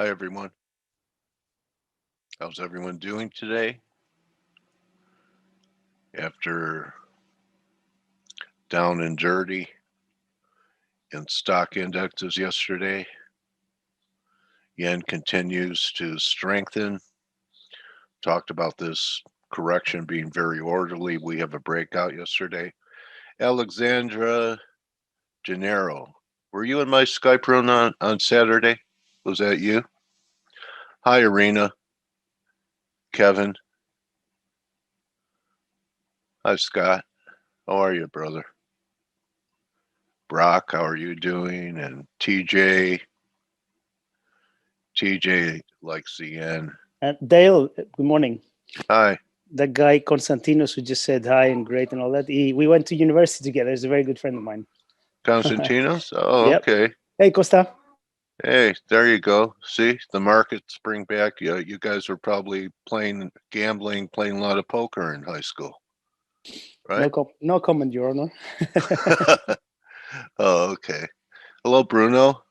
Hi, everyone. How's everyone doing today? After down and dirty in stock indexes yesterday, yen continues to strengthen. Talked about this correction being very orderly. We have a breakout yesterday. Alexandra Gennaro, were you in my Skype room on Saturday? Was that you? Hi, Irina. Kevin. Hi, Scott. How are you, brother? Brock, how are you doing? And TJ. TJ likes the yen. Dale, good morning. Hi. That guy Konstantinos who just said hi and great and all that. We went to university together. He's a very good friend of mine. Konstantinos? Oh, Yep. okay. Hey, Costa. Hey, there you go. See, the markets bring back you. You guys were probably gambling, playing a lot of poker in high school, right? No comment, Your Honor. Oh, okay. Hello, Bruno.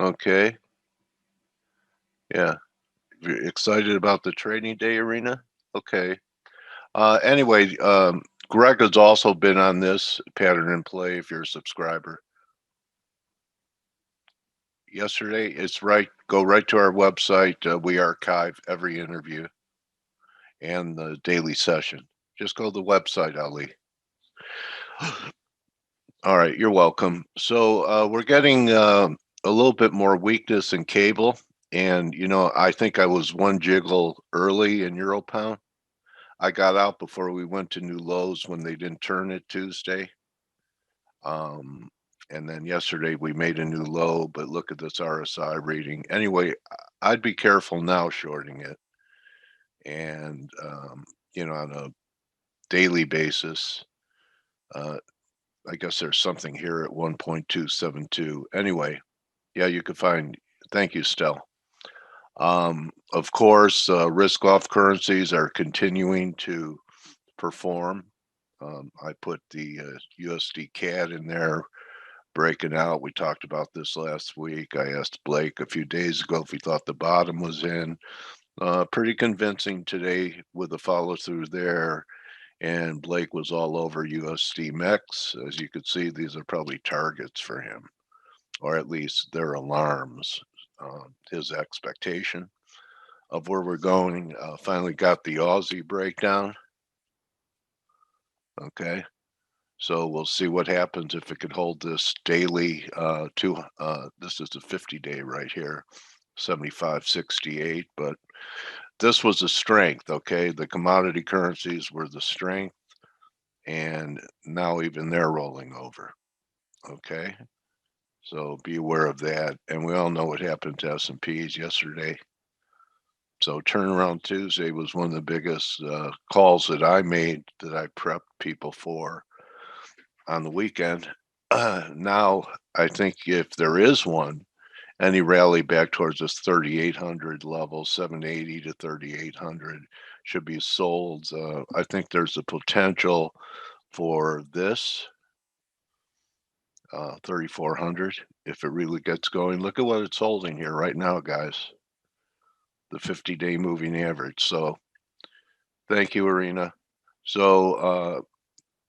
Okay. Yeah. You're excited about the trading day arena? Okay. Anyway, Greg has also been on this pattern and play if you're a subscriber. Yesterday, it's right. Go right to our website. We archive every interview and the daily session. Just go to the website, Ali. All right, you're welcome. So we're getting a little bit more weakness in cable. And, I think I was one jiggle early in Euro Pound. I got out before we went to new lows when they didn't turn it Tuesday. And then yesterday we made a new low, but look at this RSI reading. Anyway, I'd be careful now shorting it. And, on a daily basis, I guess there's something here at 1.272. Anyway, yeah, you could find, thank you, Stel. Of course, risk off currencies are continuing to perform. I put the USD CAD in there, breaking out. We talked about this last week. I asked Blake a few days ago if he thought the bottom was in. Pretty convincing today with the follow through there. And Blake was all over USD MEX. As you could see, these are probably targets for him, or at least they're alarms. His expectation of where we're going. Finally got the Aussie breakdown. Okay. So we'll see what happens if it can hold this daily this is the 50-day right here, 75.68. But this was a strength, okay? The commodity currencies were the strength, and now even they're rolling over, okay? So be aware of that. And we all know what happened to S&Ps yesterday. So turnaround Tuesday was one of the biggest calls that I made that I prepped people for on the weekend. Now, I think if there is one, any rally back towards this 3,800 level, 780 to 3,800 should be sold. I think there's a potential for this 3,400 if it really gets going. Look at what it's holding here right now, guys. The 50-day moving average. So thank you, Arena. So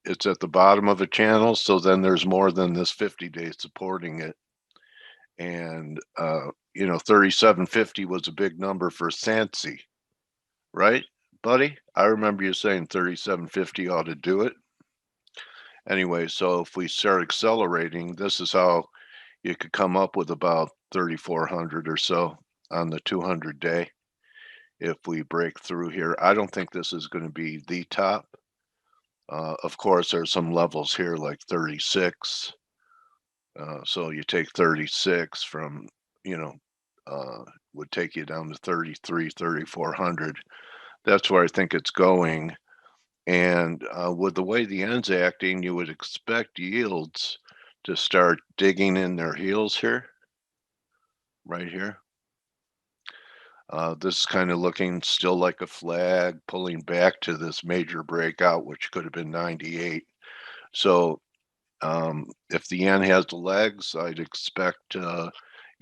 it's at the bottom of a channel. So then there's more than this 50-day supporting it. And, 3750 was a big number for Sansi, right, buddy? I remember you saying 3750 ought to do it. Anyway, so if we start accelerating, this is how you could come up with about 3,400 or so on the 200-day. If we break through here, I don't think this is going to be the top. Of course, there's some levels here like 36. So you take 36 from, would take you down to 33, 3,400. That's where I think it's going. And with the way the end's acting, you would expect yields to start digging in their heels here, right here. This is kind of looking still like a flag, pulling back to this major breakout, which could have been 98. So if the yen has the legs, I'd expect,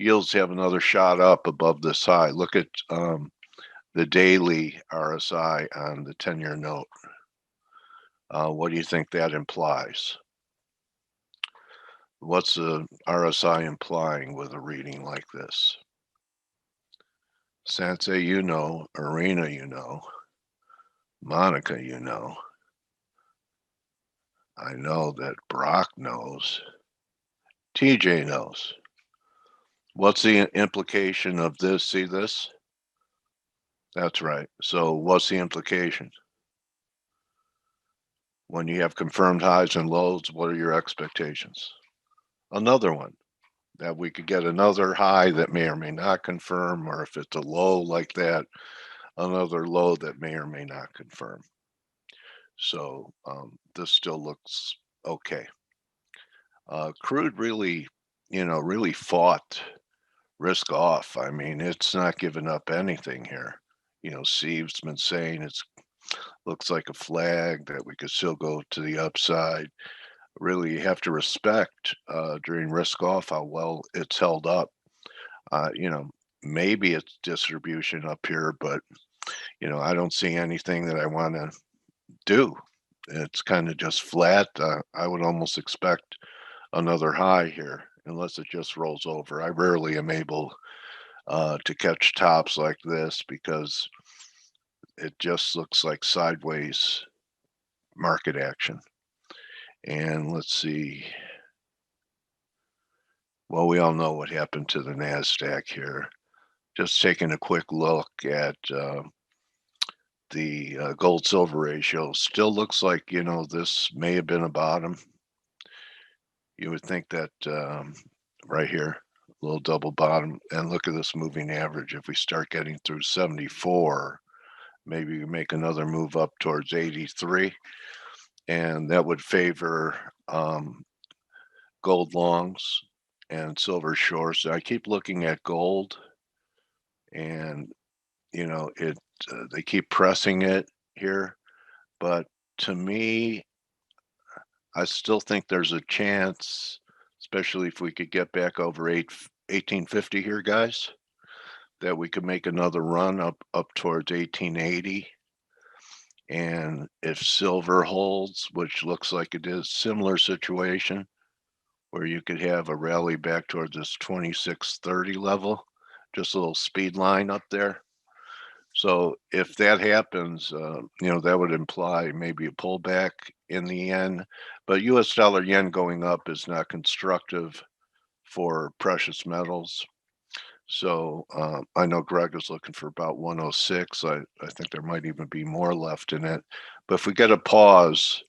yields have another shot up above this high. Look at the daily RSI on the 10-year note. What do you think that implies? What's the RSI implying with a reading like this? Sensei, you know. Arena, you know. Monica, you know. I know that Brock knows. TJ knows. What's the implication of this? See this? That's right. So what's the implication? When you have confirmed highs and lows, what are your expectations? Another one, that we could get another high that may or may not confirm, or if it's a low like that, another low that may or may not confirm. So this still looks okay. Crude really, really fought risk off. I mean, it's not giving up anything here. Steve's been saying it's looks like a flag that we could still go to the upside. Really, you have to respect during risk off how well it's held up. Maybe it's distribution up here, but I don't see anything that I want to do. It's kind of just flat. I would almost expect another high here, unless it just rolls over. I rarely am able to catch tops like this because it just looks like sideways market action. And let's see. Well, we all know what happened to the NASDAQ here. Just taking a quick look at the gold silver ratio, still looks like, this may have been a bottom. You would think that right here, a little double bottom, and look at this moving average. If we start getting through 74, maybe we make another move up towards 83, and that would favor gold longs and silver shorts. I keep looking at gold, and they keep pressing it here, but to me, I still think there's a chance, especially if we could get back over 1850 here, guys, that we could make another run up towards 1880. And if silver holds, which looks like it is, similar situation where you could have a rally back towards this 2630 level, just a little speed line up there. So if that happens, that would imply maybe a pullback in the yen, but US dollar yen going up is not constructive for precious metals. So I know Greg is looking for about 106. I think there might even be more left in it. But if we get a pause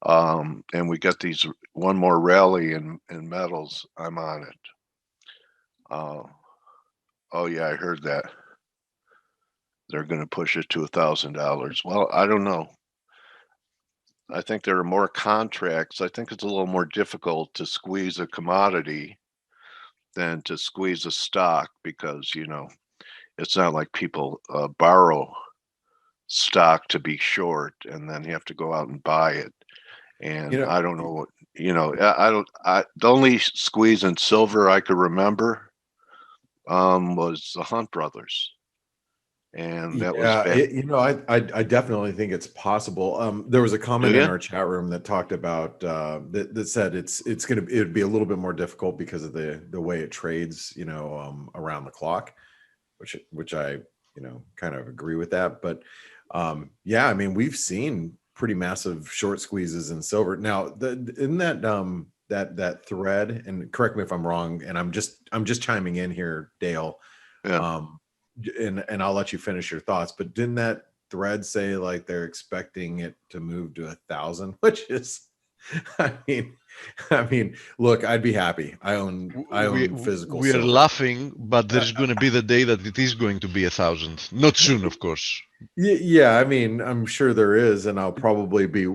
and we get these one more rally in metals, I'm on it. Oh yeah, I heard that. They're going to push it to $1,000. Well, I don't know. I think there are more contracts. I think it's a little more difficult to squeeze a commodity than to squeeze a stock because, it's not like people borrow stock to be short and then you have to go out and buy it. And I don't know what, the only squeeze in silver I could remember was the Hunt brothers. And that was back. I definitely think it's possible. There was a comment in our chat room that talked about that said it'd be a little bit more difficult because of the way it trades, around the clock, which I kind of agree with that. But I mean, we've seen pretty massive short squeezes in silver. Now, in that thread, and correct me if I'm wrong, and I'm just chiming in here, Dale. Yeah. And I'll let you finish your thoughts, but didn't that thread say like they're expecting it to move to 1,000, which is, I mean, look, I'd be happy. I own physical We are silver. laughing, but there's going to be the day that it is going to be 1,000. Not soon, of course. Yeah, I mean, I'm sure there is, and I'll probably be,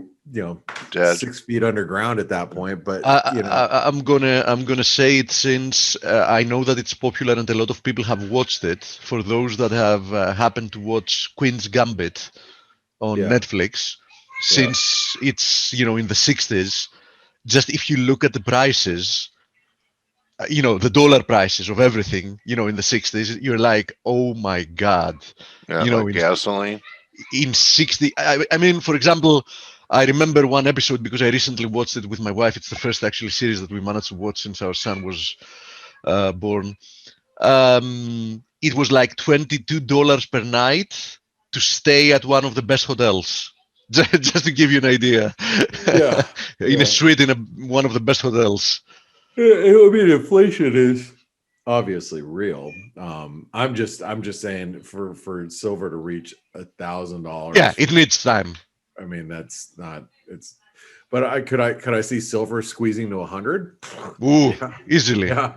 dead. 6 feet underground at that point. But I'm gonna say it since I know that it's popular and a lot of people have watched it. For those that have happened to watch Queen's Gambit on Netflix, since it's in the 60s, just if you look at the prices, the dollar prices of everything, in the 60s, you're like, oh my God, Yeah, in gasoline. in 60. I mean, for example, I remember one episode because I recently watched it with my wife. It's the first actually series that we managed to watch since our son was born. It was like $22 per night to stay at one of the best hotels. Just to give you an idea. Yeah, In a suite in one of the best hotels. I mean, inflation is obviously real. I'm just saying for silver to reach $1,000. Yeah, it needs time. I mean, that's not it's. But could I see silver squeezing to 100? Ooh, Yeah, easily. yeah,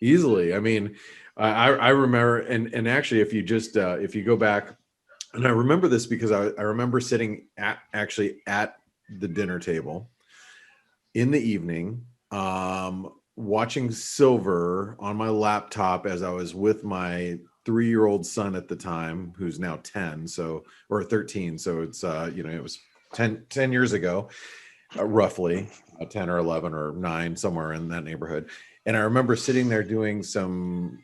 easily. I mean, I remember, and actually, if you just if you go back, and I remember this because I remember sitting at the dinner table in the evening, watching silver on my laptop as I was with my 3-year-old son at the time, who's now 10, or 13. So it's, it was 10 years ago, roughly 10 or 11 or 9, somewhere in that neighborhood. And I remember sitting there doing some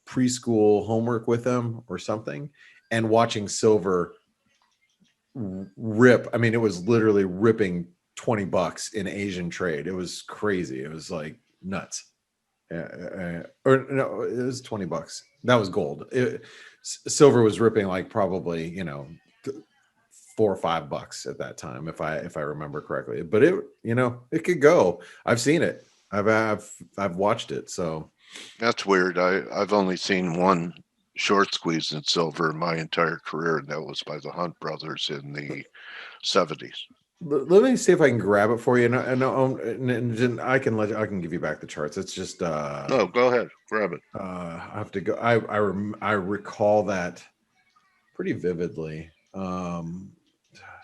preschool homework with them or something and watching silver rip. I mean, it was literally ripping $20 in Asian trade. It was crazy. It was like nuts. Or no, it was $20. That was gold. Silver was ripping like probably, $4 or $5 at that time, if I remember correctly. But it could go. I've seen it. I've watched it. So That's weird. I've only seen one short squeeze in silver in my entire career, and that was by the Hunt brothers in the 70s. let me see if I can grab it for you, and I can give you back the charts. It's just No, go ahead, grab it. I have to go. I recall that pretty vividly.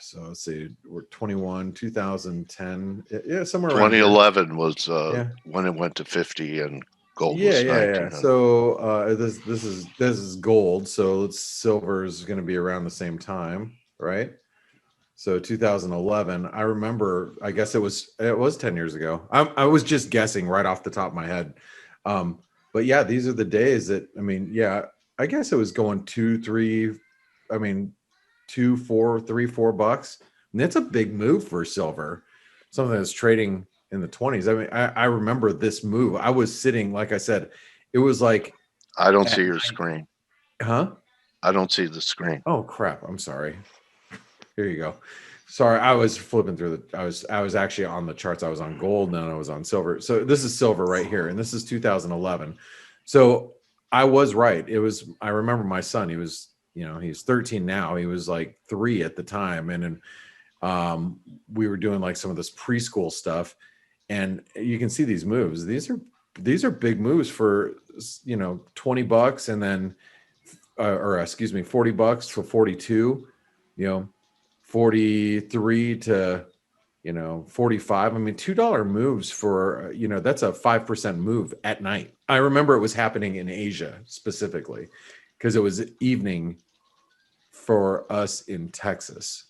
So let's see, we're 21, 2010, yeah, somewhere around here. 2011 was Yeah. when it went to 50 and gold Yeah, was yeah, 1900. yeah. So this is gold. So silver is going to be around the same time, right? So 2011, I remember. I guess it was 10 years ago. I was just guessing right off the top of my head, but yeah, these are the days that I mean, yeah, I guess it was going 2, 3. I mean, 2, 4, 3, $4. And that's a big move for silver. Something that's trading in the 20s. I mean, I remember this move. I was sitting, like I said, it was like I don't see your screen. Huh? I don't see the screen. Oh crap! I'm sorry. Here you go. Sorry, I was flipping through I was actually on the charts. I was on gold, and then I was on silver. So this is silver right here, and this is 2011. So I was right. I remember my son. He was, he's 13 now. He was like 3 at the time, and we were doing like some of this preschool stuff, and you can see these moves. These are big moves for $20, and then or excuse me, $40 for 42. 43 to 45. I mean, $2 moves for that's a 5% move at night. I remember it was happening in Asia specifically because it was evening for us in Texas,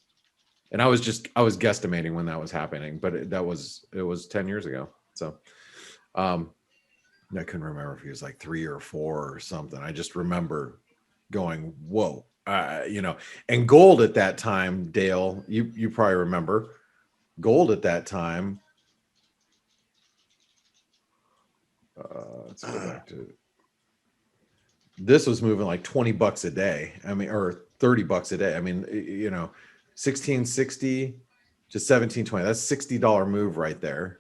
and I was guesstimating when that was happening, but it was 10 years ago. So I couldn't remember if he was like 3 or 4 or something. I just remember going, whoa. And gold at that time, Dale, you probably remember gold at that time. Let's go back to this was moving like $20 a day. I mean, or $30 a day. I mean, 1660 to 1720. That's $60 move right there.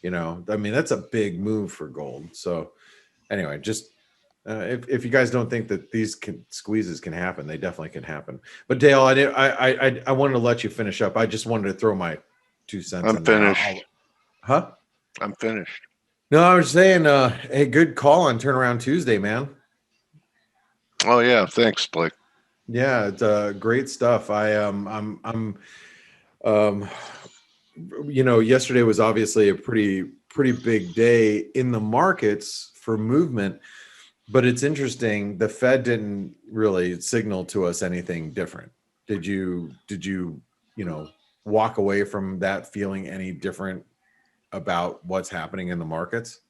I mean, that's a big move for gold. So anyway, just if you guys don't think that these squeezes can happen, they definitely can happen. But Dale, I wanted to let you finish up. I just wanted to throw my 2 cents. I'm finished. Huh? I'm finished. No, I was saying, hey, good call on Turnaround Tuesday, man. Oh yeah, thanks, Blake. Yeah, it's great stuff. Yesterday was obviously a pretty big day in the markets for movement. But it's interesting. The Fed didn't really signal to us anything different. Did you walk away from that feeling any different about what's happening in the markets?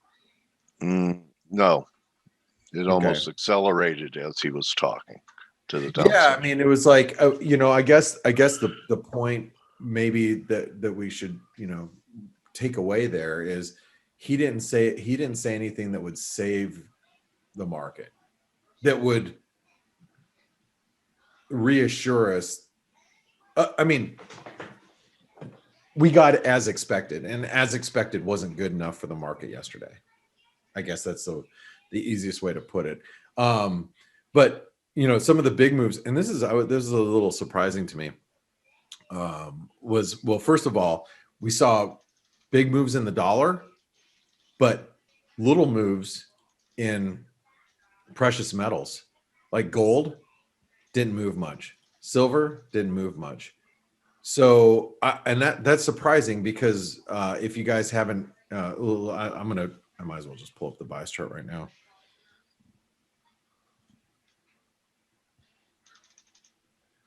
No, it Okay. almost accelerated as he was talking to the Yeah, downside. I mean, it was like, I guess the point maybe that we should, take away there is he didn't say anything that would save the market, that would reassure us. I mean, we got as expected, and as expected wasn't good enough for the market yesterday. I guess that's the easiest way to put it. But some of the big moves, and this is a little surprising to me. Was, well, first of all, we saw big moves in the dollar, but little moves in precious metals like gold didn't move much. Silver didn't move much. So, and that's surprising because if you guys haven't, I might as well just pull up the bias chart right now.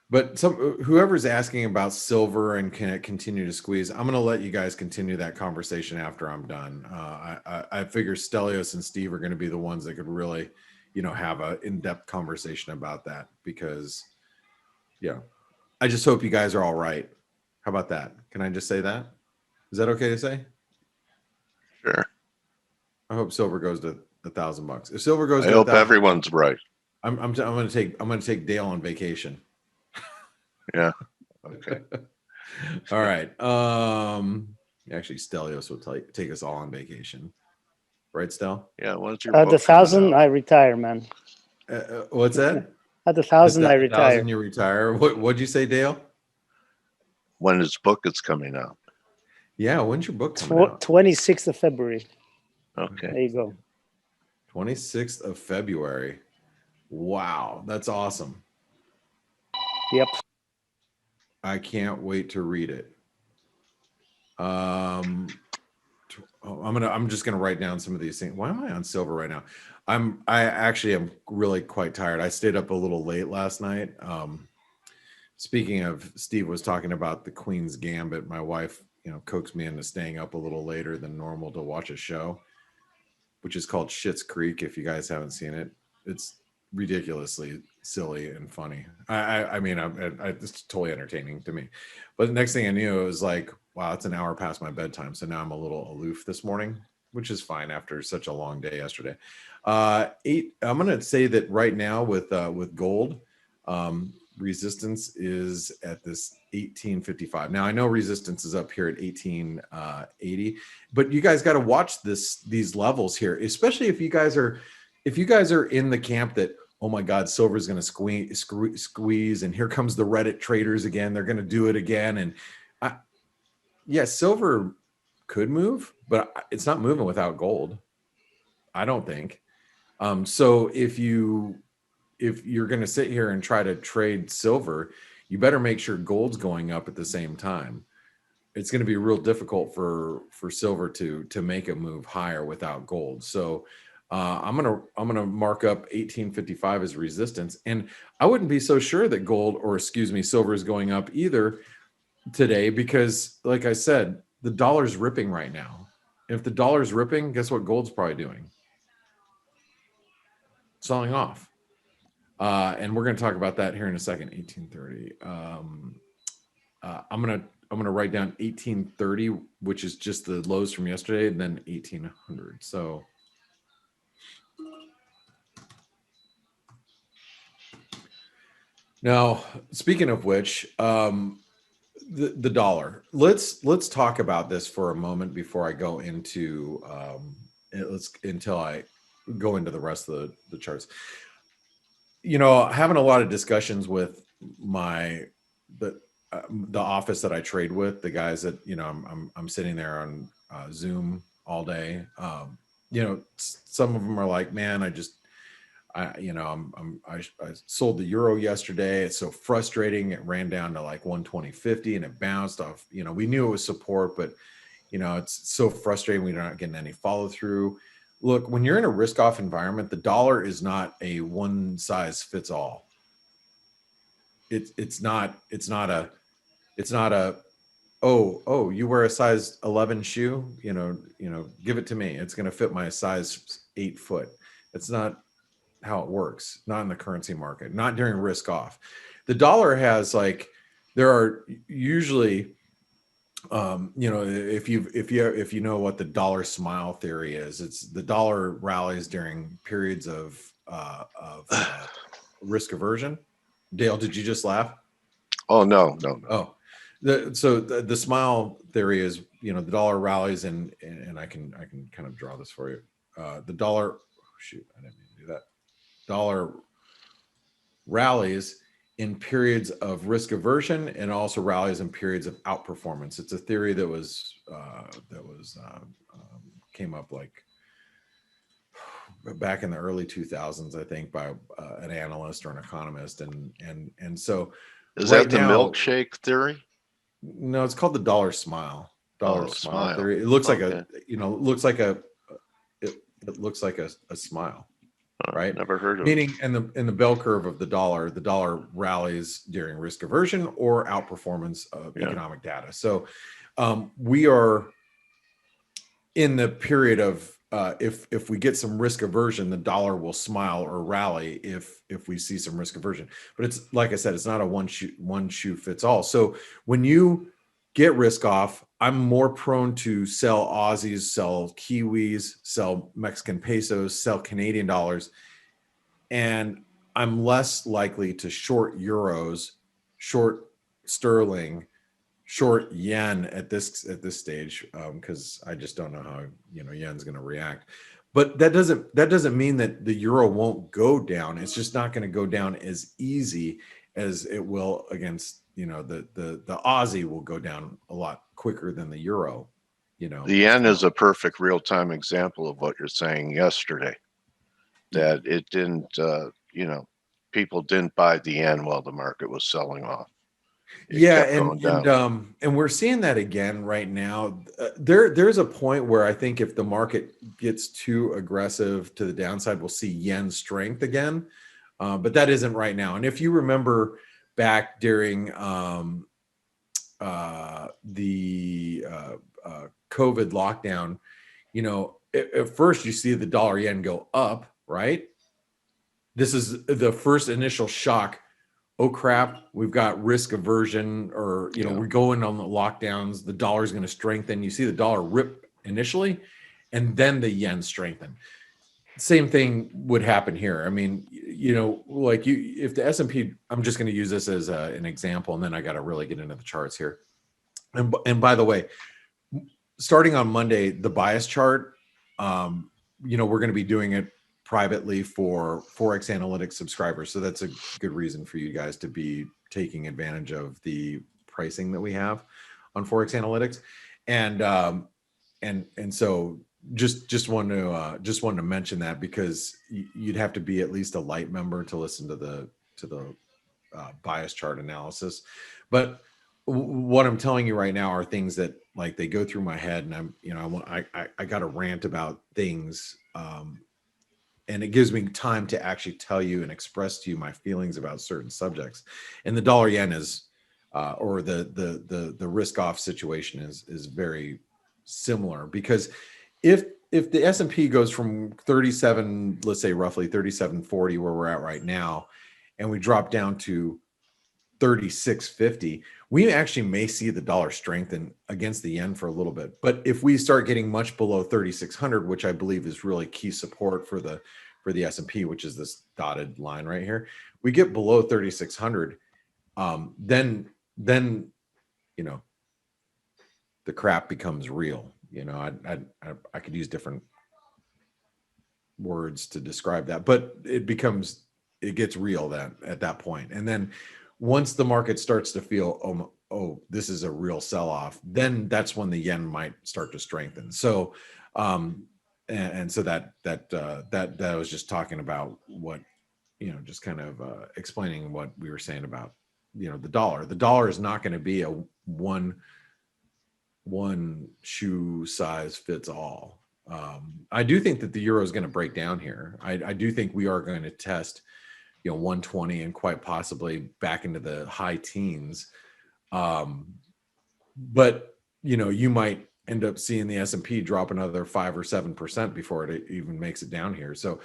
But whoever's asking about silver and can it continue to squeeze, I'm going to let you guys continue that conversation after I'm done. I figure Stelios and Steve are going to be the ones that could really, have an in-depth conversation about that because, I just hope you guys are all right. How about that? Can I just say that? Is that okay to say? Sure. I hope silver goes to $1,000. If silver goes, I hope everyone's right. I'm going to take Dale on vacation. Yeah. Okay. All right. Actually, Stelios will take us all on vacation, right, Stel? Yeah. When's your At book 1,000, coming out? I retire, man. What's that? At 1,000, I At retire. 1,000, you retire. What'd you say, Dale? When his book is coming out? Yeah, when's your book coming out? 26th of February. Okay. There you go. 26th of February. Wow, that's awesome. Yep. I can't wait to read it. I'm just gonna write down some of these things. Why am I on silver right now? I actually am really quite tired. I stayed up a little late last night. Speaking of, Steve was talking about the Queen's Gambit. My wife, coaxed me into staying up a little later than normal to watch a show, which is called Schitt's Creek. If you guys haven't seen it, it's ridiculously silly and funny. I mean, it's totally entertaining to me. But the next thing I knew, it was like, wow, it's an hour past my bedtime. So now I'm a little aloof this morning, which is fine after such a long day yesterday. I'm going to say that right now with gold, resistance is at this 1855. Now I know resistance is up here at 1880, but you guys got to watch these levels here, especially if you guys are in the camp that, oh my God, silver is going to squeeze, and here comes the Reddit traders again. They're going to do it again, and silver could move, but it's not moving without gold, I don't think. So if you're going to sit here and try to trade silver, you better make sure gold's going up at the same time. It's going to be real difficult for silver to make a move higher without gold. So I'm gonna mark up 1855 as resistance, and I wouldn't be so sure that silver is going up either today, because like I said, the dollar's ripping right now. If the dollar's ripping, guess what gold's probably doing? Selling off. And we're going to talk about that here in a second. 1830. I'm going to write down 1830, which is just the lows from yesterday, and then 1800. So now, speaking of which, the dollar. Let's talk about this for a moment before I go into until I go into the rest of the charts. Having a lot of discussions with the office that I trade with, the guys that I'm sitting there on Zoom all day. Some of them are like, man, I sold the euro yesterday. It's so frustrating. It ran down to like 120.50 and it bounced off. We knew it was support, but it's so frustrating. We're not getting any follow through. Look, when you're in a risk-off environment, the dollar is not a one-size-fits-all. It's not a oh, you wear a size 11 shoe, give it to me. It's going to fit my size 8 foot. It's not how it works, not in the currency market, not during risk off. The dollar has there are usually, if you know what the dollar smile theory is, it's the dollar rallies during periods of risk aversion. Dale, did you just laugh? Oh, no. Oh, the smile theory is, the dollar rallies and I can kind of draw this for you. The dollar, shoot, I didn't mean to do that. Dollar rallies in periods of risk aversion and also rallies in periods of outperformance. It's a theory that was came up back in the early 2000s, I think, by an analyst or an economist, and so Is right that the now, milkshake theory? No, it's called the dollar smile. Smile theory. It looks like it looks like a smile, right? Never heard of Meaning in the bell curve of the dollar rallies during risk aversion or outperformance of economic data. So we are in the period of if we get some risk aversion, the dollar will smile or rally if we see some risk aversion. But it's like I said, it's not a one shoe fits all. So when you get risk off, I'm more prone to sell Aussies, sell Kiwis, sell Mexican pesos, sell Canadian dollars, and I'm less likely to short euros, short sterling, short yen at this stage, because I just don't know how yen's going to react. But that doesn't mean that the euro won't go down. It's just not going to go down as easy as it will against the Aussie will go down a lot quicker than the euro. The yen is a perfect real-time example of what you're saying yesterday. That it didn't, people didn't buy the yen while the market was selling off. And we're seeing that again right now. There's a point where I think if the market gets too aggressive to the downside, we'll see yen strength again. But that isn't right now. And if you remember back during the COVID lockdown, at first you see the dollar yen go up, right? This is the first initial shock. Oh crap, we've got risk aversion, or we're going on the lockdowns, the dollar's going to strengthen. You see the dollar rip initially, and then the yen strengthen. Same thing would happen here. I mean, if the S&P, I'm just going to use this as an example, and then I got to really get into the charts here. And by the way, starting on Monday, the bias chart, we're going to be doing it privately for ForexAnalytix subscribers. So that's a good reason for you guys to be taking advantage of the pricing that we have on ForexAnalytix. And so just wanted to mention that, because you'd have to be at least a light member to listen to the bias chart analysis. But what I'm telling you right now are things that they go through my head, and I got to rant about things. And it gives me time to actually tell you and express to you my feelings about certain subjects. And the dollar yen is, or the risk off situation is very similar, because if the S&P goes from 37, let's say roughly 37.40, where we're at right now, and we drop down to 36.50, we actually may see the dollar strengthen against the yen for a little bit. But if we start getting much below 3600, which I believe is really key support for the S&P, which is this dotted line right here, we get below 3600, then the crap becomes real. I could use different words to describe that, but it gets real then at that point. And then once the market starts to feel, oh, this is a real sell-off, then that's when the yen might start to strengthen. So, and so that I was just talking about what, just kind of explaining what we were saying about, the dollar. The dollar is not going to be a one shoe size fits all. I do think that the euro is going to break down here. I do think we are going to test 120 and quite possibly back into the high teens. But you might end up seeing the S&P drop another 5 or 7% before it even makes it down here. So,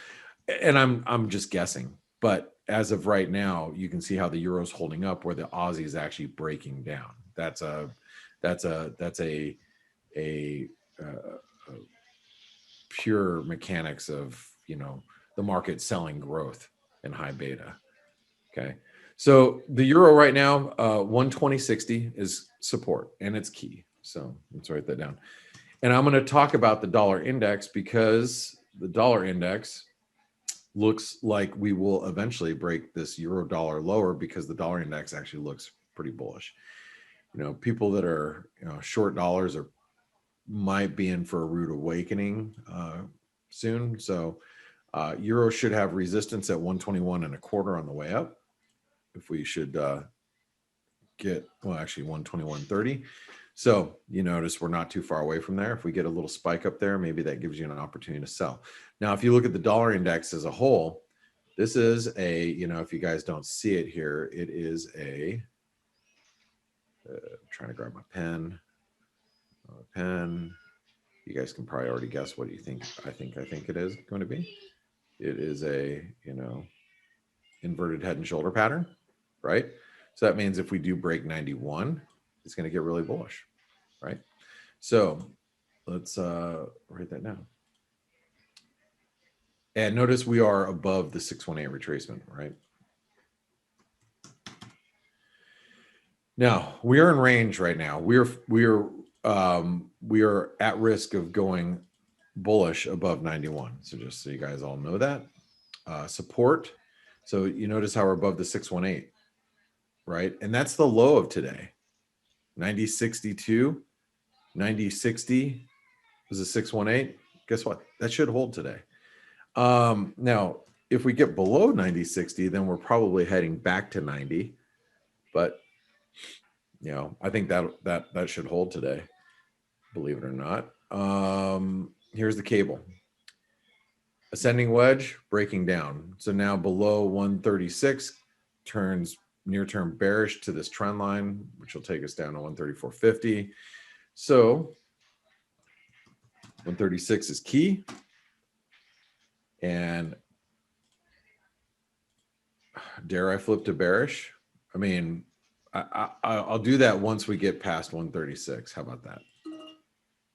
and I'm just guessing, but as of right now, you can see how the euro's holding up, where the Aussie is actually breaking down. That's a pure mechanics of the market selling growth and high beta. Okay, so the euro right now, 120.60 is support, and it's key. So let's write that down. And I'm going to talk about the dollar index, because the dollar index looks like we will eventually break this euro dollar lower, because the dollar index actually looks pretty bullish. People that are short dollars might be in for a rude awakening soon. So euro should have resistance at 121.25 on the way up. If we should get, well, actually 121.30. So you notice we're not too far away from there. If we get a little spike up there, maybe that gives you an opportunity to sell. Now, if you look at the dollar index as a whole, this is a, if you guys don't see it here, it is a, I'm trying to grab my pen. You guys can probably already guess what you think. I think it is going to be. It is a, inverted head and shoulder pattern, right? So that means if we do break 91, it's going to get really bullish, right? So let's write that down. And notice we are above the 618 retracement, right? Now we are in range right now. We are at risk of going bullish above 91. So just so you guys all know that. Support. So you notice how we're above the 618, right? And that's the low of today. 90.62, 90.60 was a 618. Guess what? That should hold today. Now, if we get below 90.60, then we're probably heading back to 90. But I think that should hold today, believe it or not. Here's the cable. Ascending wedge breaking down. So now below 136 turns near-term bearish to this trend line, which will take us down to 134.50. So 136 is key. And dare I flip to bearish? I mean, I'll do that once we get past 136. How about that?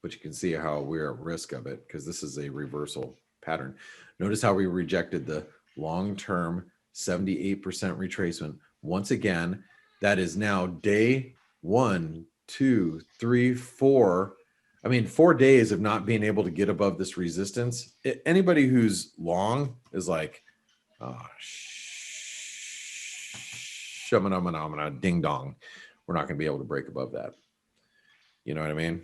But you can see how we're at risk of it, because this is a reversal pattern. Notice how we rejected the long-term 78% retracement. Once again, that is now day 1, 2, 3, 4. I mean, 4 days of not being able to get above this resistance. Anybody who's long is like, oh, shamanamana, ding dong. We're not going to be able to break above that. You know what I mean?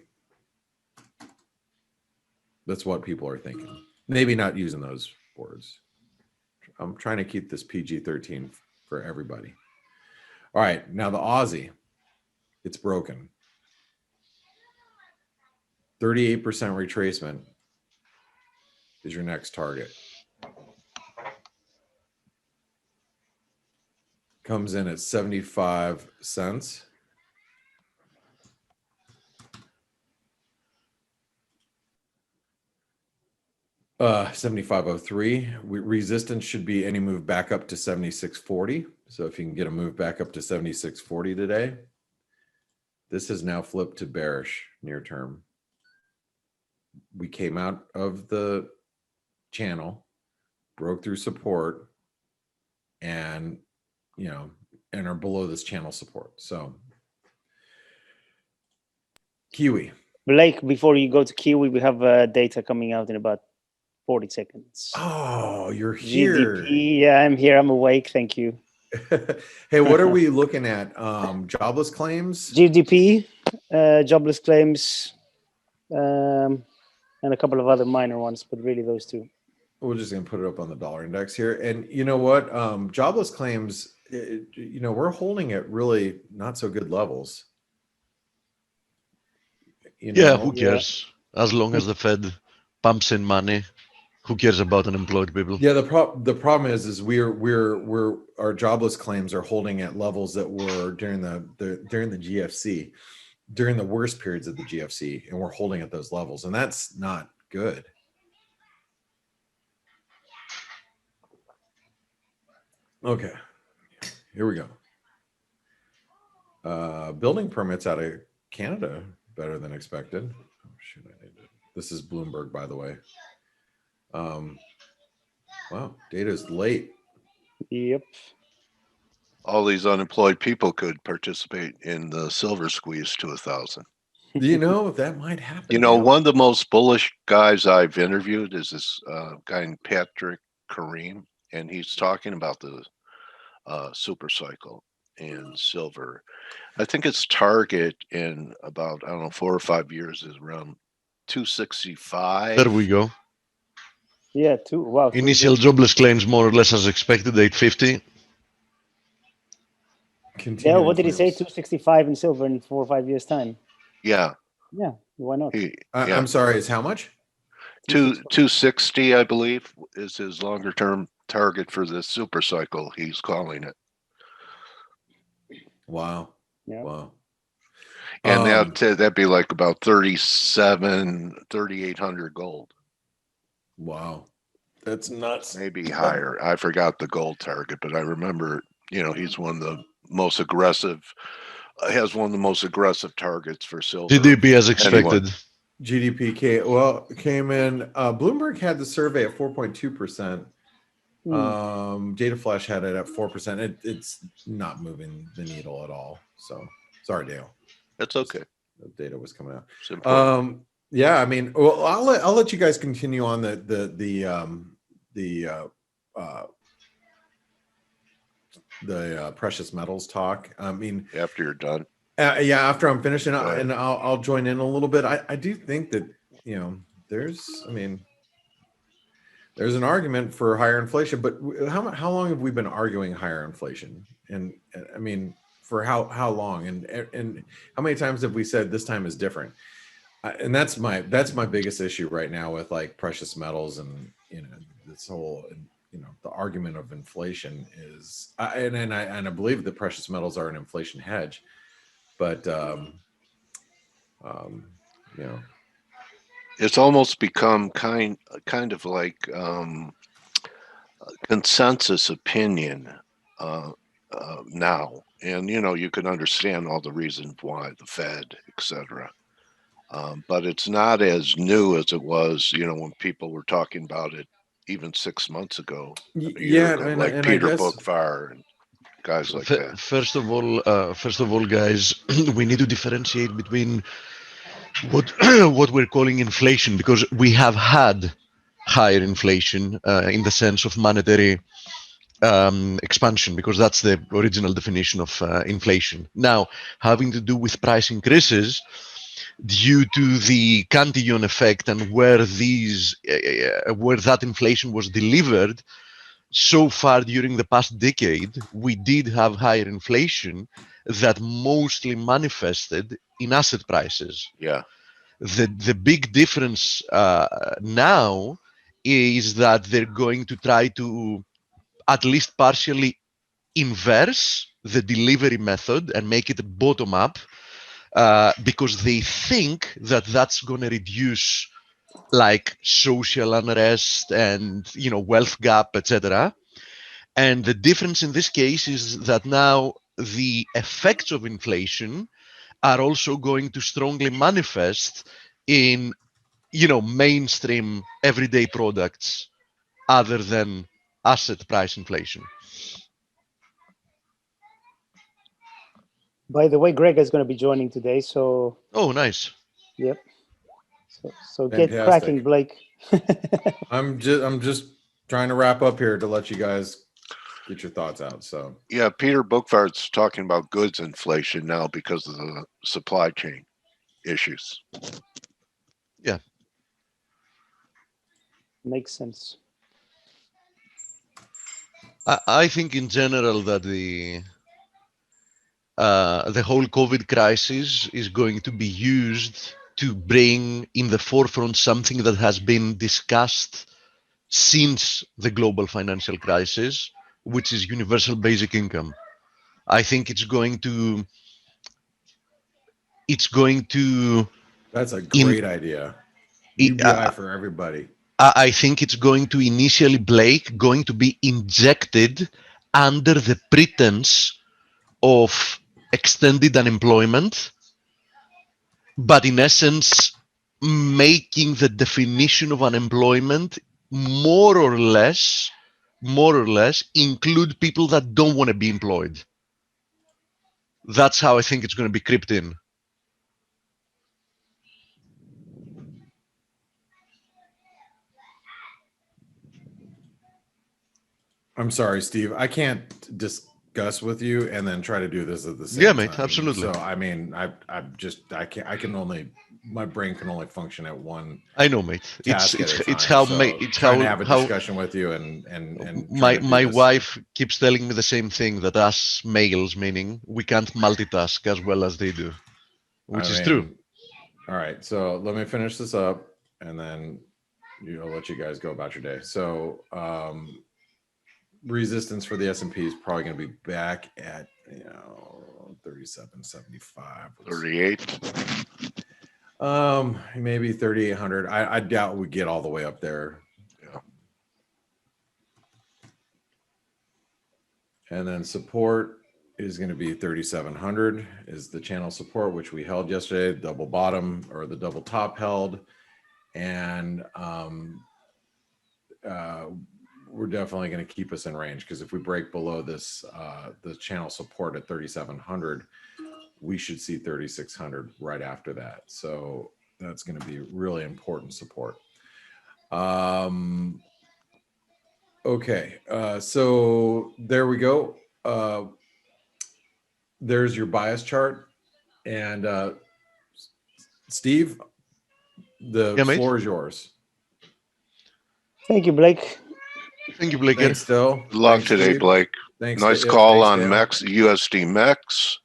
That's what people are thinking. Maybe not using those words. I'm trying to keep this PG-13 for everybody. All right, now the Aussie, it's broken. 38% retracement is your next target. Comes in at 75 cents. $75.03. Resistance should be any move back up to 76.40. So if you can get a move back up to 76.40 today, this has now flipped to bearish near term. We came out of the channel, broke through support, and and are below this channel support. So Kiwi. Blake, before you go to Kiwi, we have data coming out in about 40 seconds. Oh, you're here. GDP, yeah, I'm here. I'm awake. Thank you. Hey, what are we looking at? Jobless claims? GDP, jobless claims, and a couple of other minor ones, but really those two. We're just going to put it up on the dollar index here. And you know what? Jobless claims, we're holding at really not so good levels. Yeah, who cares? As long as the Fed pumps in money, who cares about unemployed people? Yeah, the problem is our jobless claims are holding at levels that were during the GFC. during the worst periods of the GFC, and we're holding at those levels, and that's not good. Okay, here we go. Building permits out of Canada better than expected. Oh, shoot, I need to. This is Bloomberg, by the way. Wow, data is late. Yep. All these unemployed people could participate in the silver squeeze to 1,000. Do you know if that might happen? You know, Dale? one of the most bullish guys I've interviewed is this guy named Patrick Kareem, and he's talking about the super cycle in silver. I think its target in about, I don't know, 4 or 5 years is around 265. There we go. Yeah, wow. Initial jobless claims more or less as expected, 850. Yeah, what did he say? claims. 265 in silver in 4 or 5 years' time. Yeah. Yeah, why not? Yeah. I'm sorry, is how much? 260, I believe, is his longer term target for this super cycle, he's calling it. Wow. Yeah. Wow. And that'd be like about 3,800 gold. Wow. That's nuts. Maybe higher. I forgot the gold target, but I remember, he's one of the most aggressive, has one of the most aggressive targets for silver. GDP as expected. GDP came in. Bloomberg had the survey at 4.2%. Data Flash had it at 4%. It's not moving the needle at all. So sorry, Dale. That's okay. The data was coming out. Yeah, I mean, well, I'll let you guys continue on the precious metals talk. I mean, after you're done. After I'm finished, and I'll join in a little bit. I do think that there's an argument for higher inflation, but how long have we been arguing higher inflation? And I mean, for how long? And how many times have we said this time is different? And that's my biggest issue right now with like precious metals and this whole the argument of inflation is and I believe that precious metals are an inflation hedge, but it's almost become kind of like consensus opinion now, and you can understand all the reasons why, the Fed, etc. But it's not as new as it was, when people were talking about it even 6 months ago. Yeah, ago, like Peter Bookfar and guys like that. First of all, guys, we need to differentiate between what we're calling inflation, because we have had higher inflation in the sense of monetary expansion, because that's the original definition of inflation. Now, having to do with price increases due to the Cantillon effect and where that inflation was delivered. So far during the past decade, we did have higher inflation that mostly manifested in asset prices. Yeah. The big difference now is that they're going to try to at least partially inverse the delivery method and make it bottom up, because they think that that's going to reduce like social unrest and wealth gap, etc. And the difference in this case is that now the effects of inflation are also going to strongly manifest in mainstream everyday products other than asset price inflation. By the way, Greg is going to be joining today, so. Oh, nice. Yep. So get cracking, Blake. I'm just trying to wrap up here to let you guys get your thoughts out. So yeah, Peter Bookfart's talking about goods inflation now because of the supply chain issues. Yeah, makes sense. I think in general that the whole COVID crisis is going to be used to bring in the forefront something that has been discussed since the global financial crisis, which is universal basic income. I think it's going to it's going to. That's a great idea. UBI for everybody. I think it's going to initially, Blake, going to be injected under the pretense of extended unemployment, but in essence, making the definition of unemployment more or less include people that don't want to be employed. That's how I think it's going to be crept in. I'm sorry, Steve. I can't discuss with you and then try to do this at the same time. Yeah, mate, absolutely. So I mean, I can't. I can only. My brain can only function at one. I know, mate. Task It's how trying to have a discussion with you and my wife keeps telling me the same thing, that us males, meaning we can't multitask as well as they do, which is true. All right, so let me finish this up and then I'll let you guys go about your day. So resistance for the S&P is probably going to be back at 37.75, 38. Maybe 3,800. I doubt we get all the way up there. Yeah. And then support is going to be 3,700 is the channel support, which we held yesterday. Double bottom or the double top held, and we're definitely going to keep us in range, because if we break below this the channel support at 3,700, we should see 3,600 right after that. So that's going to be really important support. Okay, so there we go. There's your bias chart, and Steve, the floor is yours. Thank you, Blake. Thank you, Blake. Thanks, Dale. Good luck today, Steve. Blake. Thanks. Nice call on Dale. MEX, USD MEX.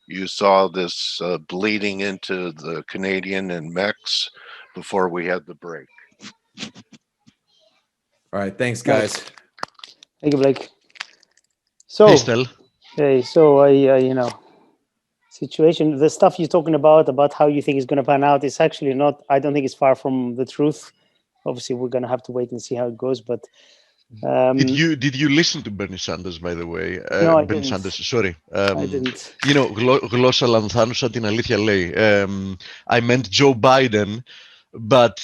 You saw this bleeding into the Canadian and MEX before we had the break. All right, thanks, guys. Nice. Thank you, Blake. So, hey, so situation, the stuff you're talking about how you think is going to pan out, is actually not, I don't think it's far from the truth. Obviously, we're going to have to wait and see how it goes, but did you listen to Bernie Sanders, by the way? No, I Bernie didn't. Sanders, sorry. I didn't. Γλώσσα λανθάνουσα την αλήθεια λέει. I meant Joe Biden, but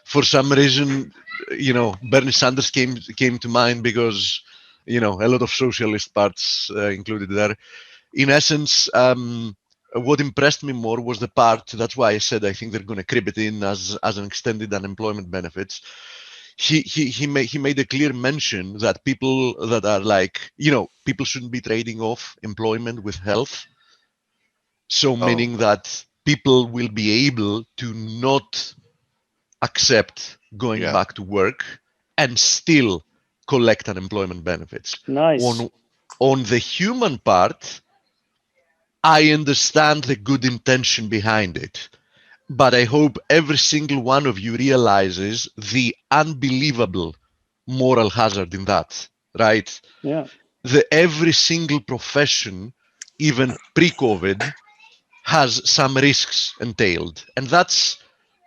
for some reason, Bernie Sanders came to mind because a lot of socialist parts included there. In essence, what impressed me more was the part. That's why I said I think they're going to creep it in as an extended unemployment benefits. He made a clear mention that people that are like, people shouldn't be trading off employment with health. So meaning that people will be able to not accept going back to work and still collect unemployment benefits. Nice. On the human part, I understand the good intention behind it. But I hope every single one of you realizes the unbelievable moral hazard in that, right? Yeah. Every single profession, even pre-COVID, has some risks entailed. And that's,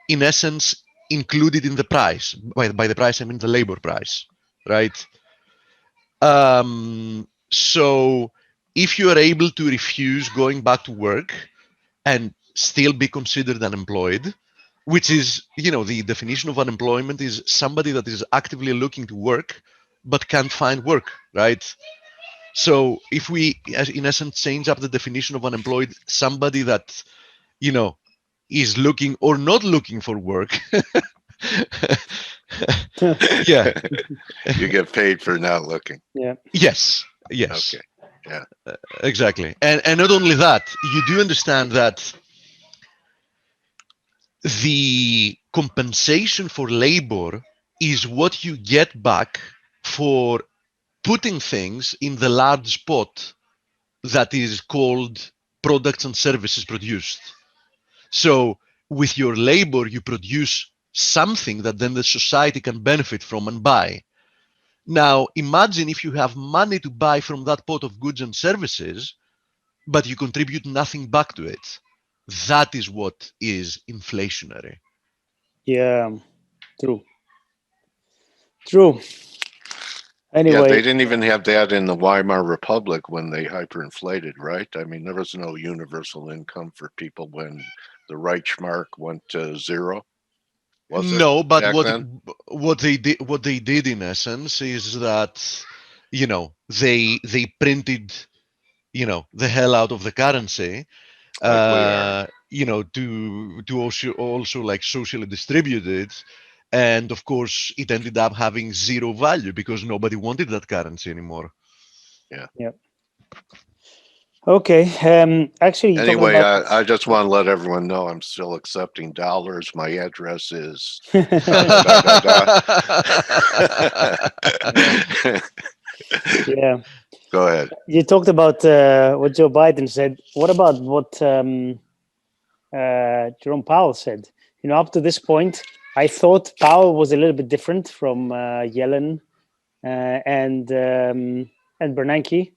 in essence, included in the price. By the price, I mean the labor price, right? So if you are able to refuse going back to work and still be considered unemployed, which is, the definition of unemployment is somebody that is actively looking to work but can't find work, right? So if we, in essence, change up the definition of unemployed, somebody that, is looking or not looking for work. Yeah. You get paid for not looking. Yeah. Yes. Okay. Yeah. Exactly. And not only that, you do understand that the compensation for labor is what you get back for putting things in the large pot that is called products and services produced. So with your labor, you produce something that then the society can benefit from and buy. Now, imagine if you have money to buy from that pot of goods and services, but you contribute nothing back to it. That is what is inflationary. Yeah, true. True. Anyway. Yeah, they didn't even have that in the Weimar Republic when they hyperinflated, right? I mean, there was no universal income for people when the Reichsmark went to zero. Was there? No, but back then? what they did in essence is that, you know, they printed, you know, the hell out of the currency, Like we are. you know, to also like socially distribute it, and of course it ended up having zero value because nobody wanted that currency anymore. Yeah. Okay. Actually, Anyway, about... I just want to let everyone know I'm still accepting dollars. My address is Yeah. Go ahead. You talked about what Joe Biden said. What about what Jerome Powell said? You know, up to this point, I thought Powell was a little bit different from Yellen and Bernanke.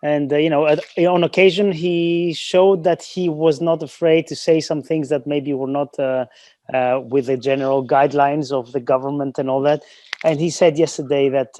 And you know, on occasion, he showed that he was not afraid to say some things that maybe were not with the general guidelines of the government and all that. And he said yesterday that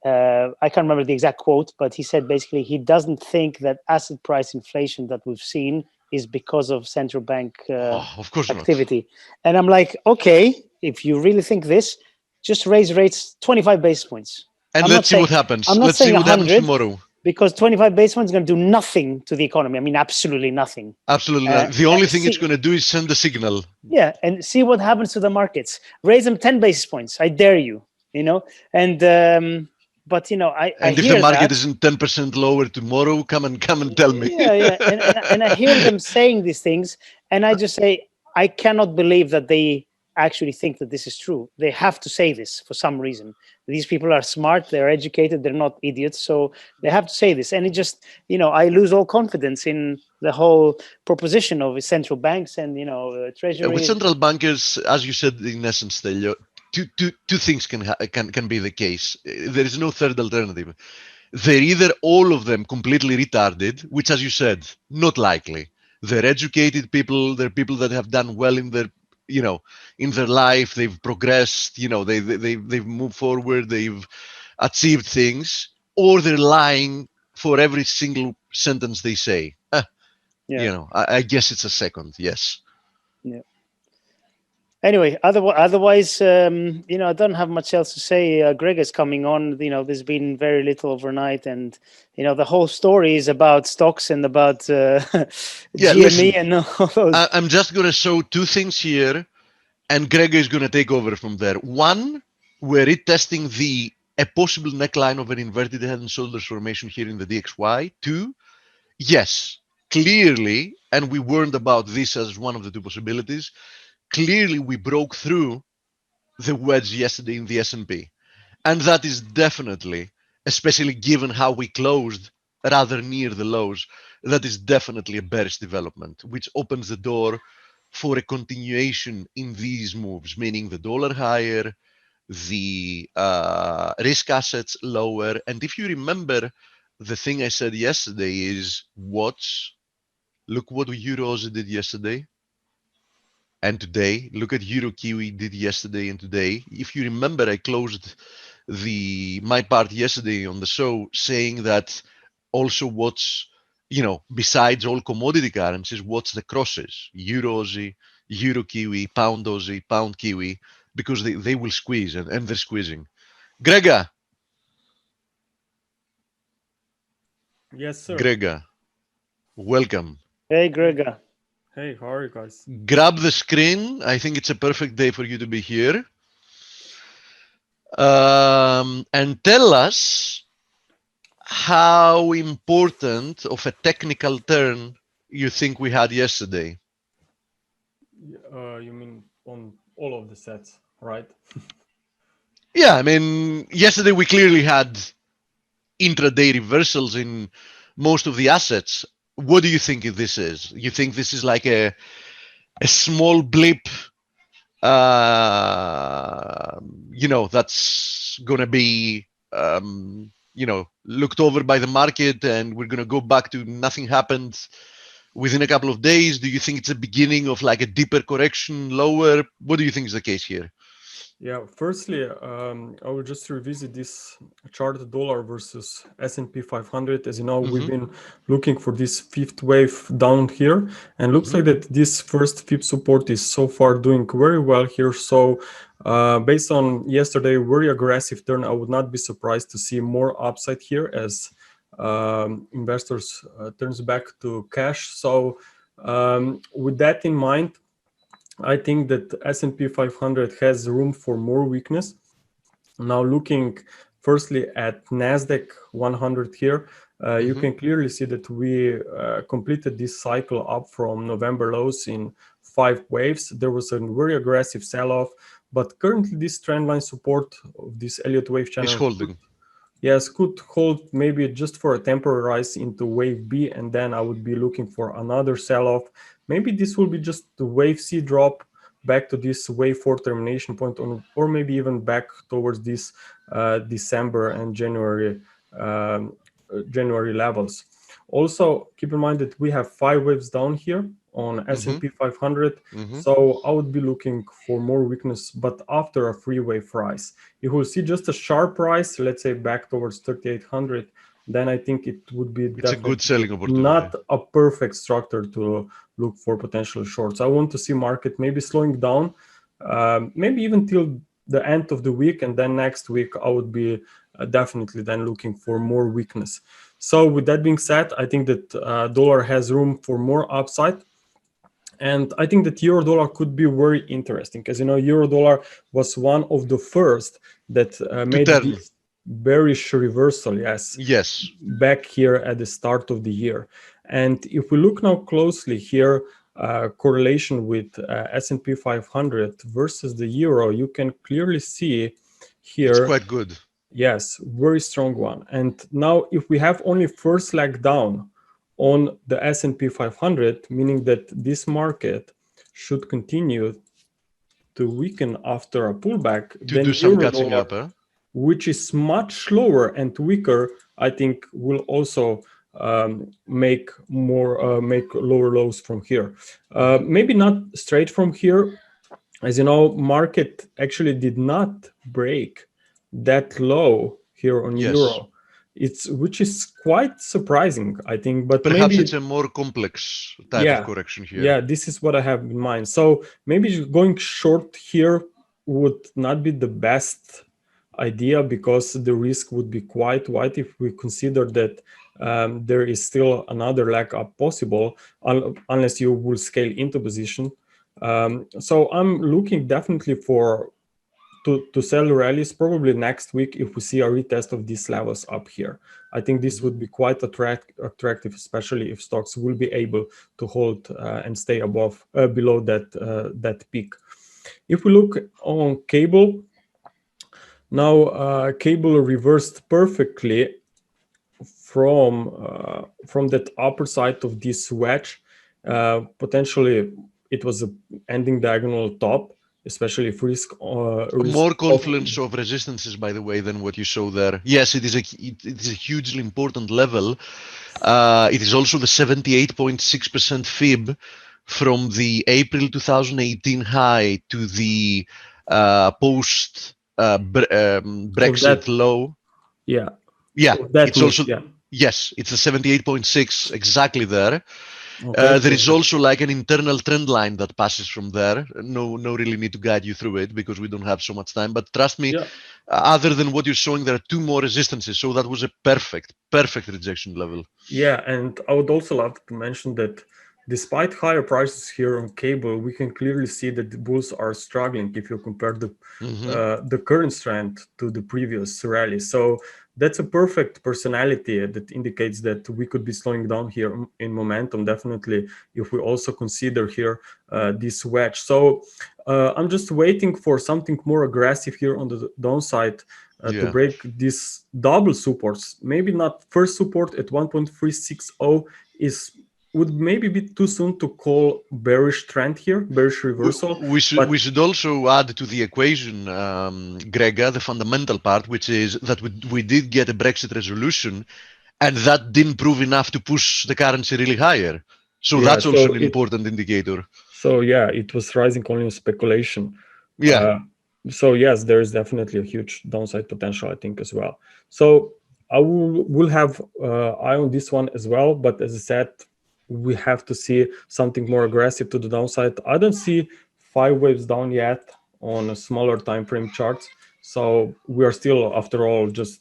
I can't remember the exact quote, but he said basically he doesn't think that asset price inflation that we've seen is because of central bank of course activity. not. And I'm like, okay, if you really think this, just raise rates 25 basis points. And let's see what happens. I'm not Let's see saying what happens 100, tomorrow. because 25 basis points is going to do nothing to the economy. I mean, absolutely nothing. Absolutely not. The only thing it's going to do is send a signal. Yeah, and see what happens to the markets. Raise them 10 basis points. I dare you. You know, and but you know, I if hear the market that. isn't 10% lower tomorrow, come and tell me. Yeah, and I hear them saying these things, and I just say I cannot believe that they actually think that this is true. They have to say this for some reason. These people are smart, they're educated, they're not idiots, so they have to say this. And it just, you know, I lose all confidence in the whole proposition of central banks and, you know, treasury. With central bankers, as you said, in essence, two things can be the case. There is no third alternative. They're either all of them completely retarded, which, as you said, not likely. They're educated people. They're people that have done well in their, you know, in their life. They've progressed. You know, they've moved forward. They've achieved things, or they're lying for every single sentence they say. You know, I guess it's a second. Yes. Yeah. Anyway, otherwise, you know, I don't have much else to say. Greg is coming on. You know, there's been very little overnight, and you know, the whole story is about stocks and about GME listen, and all those. I'm just gonna show two things here, and Greg is gonna take over from there. One, we're retesting a possible neckline of an inverted head and shoulders formation here in the DXY. Two, yes, clearly, and we warned about this as one of the two possibilities. Clearly, we broke through the wedge yesterday in the S&P. And that is definitely, especially given how we closed rather near the lows, that is definitely a bearish development, which opens the door for a continuation in these moves, meaning the dollar higher, the risk assets lower. And if you remember, the thing I said yesterday is look what Euros did yesterday and today. Look at Euro Kiwi did yesterday and today. If you remember, I closed my part yesterday on the show saying that also what's, you know, besides all commodity currencies, what's the crosses? Euro Aussie, Euro Kiwi, Pound Aussie, Pound Kiwi, because they will squeeze and they're squeezing. Grega. Yes, sir. Grega, welcome. Hey, Grega. Hey, how are you guys? Grab the screen. I think it's a perfect day for you to be here. And tell us how important of a technical turn you think we had yesterday. You mean on all of the sets, right? Yeah, I mean, yesterday we clearly had intraday reversals in most of the assets. What do you think this is? You think this is like a small blip, you know, that's going to be looked over by the market and we're going to go back to nothing happened within a couple of days? Do you think it's a beginning of like a deeper correction, lower? What do you think is the case here? Yeah, firstly, I will just revisit this chart, dollar versus S&P 500. As you know, we've been looking for this fifth wave down here, and looks like that this first fifth support is so far doing very well here. So based on yesterday, very aggressive turn, I would not be surprised to see more upside here as investors turns back to cash. So with that in mind, I think that S&P 500 has room for more weakness. Now looking firstly at NASDAQ 100 here, you can clearly see that we completed this cycle up from November lows in 5 waves. There was a very aggressive sell-off, but currently this trendline support of this Elliott wave channel is holding. Yes, could hold maybe just for a temporary rise into wave B, and then I would be looking for another sell-off. Maybe this will be just the wave C drop back to this wave 4 termination point, or maybe even back towards this December and January levels. Also, keep in mind that we have 5 waves down here on S&P 500, so I would be looking for more weakness, but after a 3-wave rise. If we'll see just a sharp rise, let's say back towards 3,800, then I think it would be a good selling opportunity. Not a perfect structure to look for potential shorts. I want to see market maybe slowing down, maybe even till the end of the week, and then next week I would be definitely then looking for more weakness. So with that being said, I think that dollar has room for more upside. And I think that euro dollar could be very interesting, because euro dollar was one of the first that made this bearish reversal, yes, back here at the start of the year. And if we look now closely here, correlation with S&P 500 versus the euro, you can clearly see here it's quite good. Yes, very strong one. And now if we have only first leg down on the S&P 500, meaning that this market should continue to weaken after a pullback, to then do some euro catching dollar, up, which is much slower and weaker, I think will also make lower lows from here. Maybe not straight from here. As you know, market actually did not break that low here on euro, which is quite surprising, I think. But perhaps maybe it's a more complex type of correction here. Yeah, this is what I have in mind. So maybe going short here would not be the best idea, because the risk would be quite wide if we consider that there is still another leg up possible, unless you will scale into position. So I'm looking definitely to sell rallies probably next week if we see a retest of these levels up here. I think this would be quite attractive, especially if stocks will be able to hold and stay below that peak. If we look on cable, now cable reversed perfectly from that upper side of this wedge. Potentially it was an ending diagonal top, especially if risk more confluence of resistances, by the way, than what you saw there. Yes, it is a hugely important level. It is also the 78.6% fib from the April 2018 high to the post Brexit low. Yeah. It's also yes, it's a 78.6 exactly there. There is also like an internal trend line that passes from there. No really need to guide you through it because we don't have so much time. But trust me, other than what you're showing, there are 2 more resistances. So that was a perfect rejection level. Yeah, and I would also love to mention that despite higher prices here on cable, we can clearly see that the bulls are struggling if you compare the current trend to the previous rally. So that's a perfect personality that indicates that we could be slowing down here in momentum, definitely, if we also consider here this wedge. So I'm just waiting for something more aggressive here on the downside to break these double supports. Maybe not first support at 1.360 is would maybe be too soon to call bearish trend here, bearish reversal. We should also add to the equation, Grega, the fundamental part, which is that we did get a Brexit resolution, and that didn't prove enough to push the currency really higher. So yeah, that's also an important indicator. So yeah, it was rising only on speculation. Yeah. So yes, there is definitely a huge downside potential, I think, as well. So I will have eye on this one as well. But as I said, we have to see something more aggressive to the downside. I don't see 5 waves down yet on a smaller time frame charts. So we are still, after all, just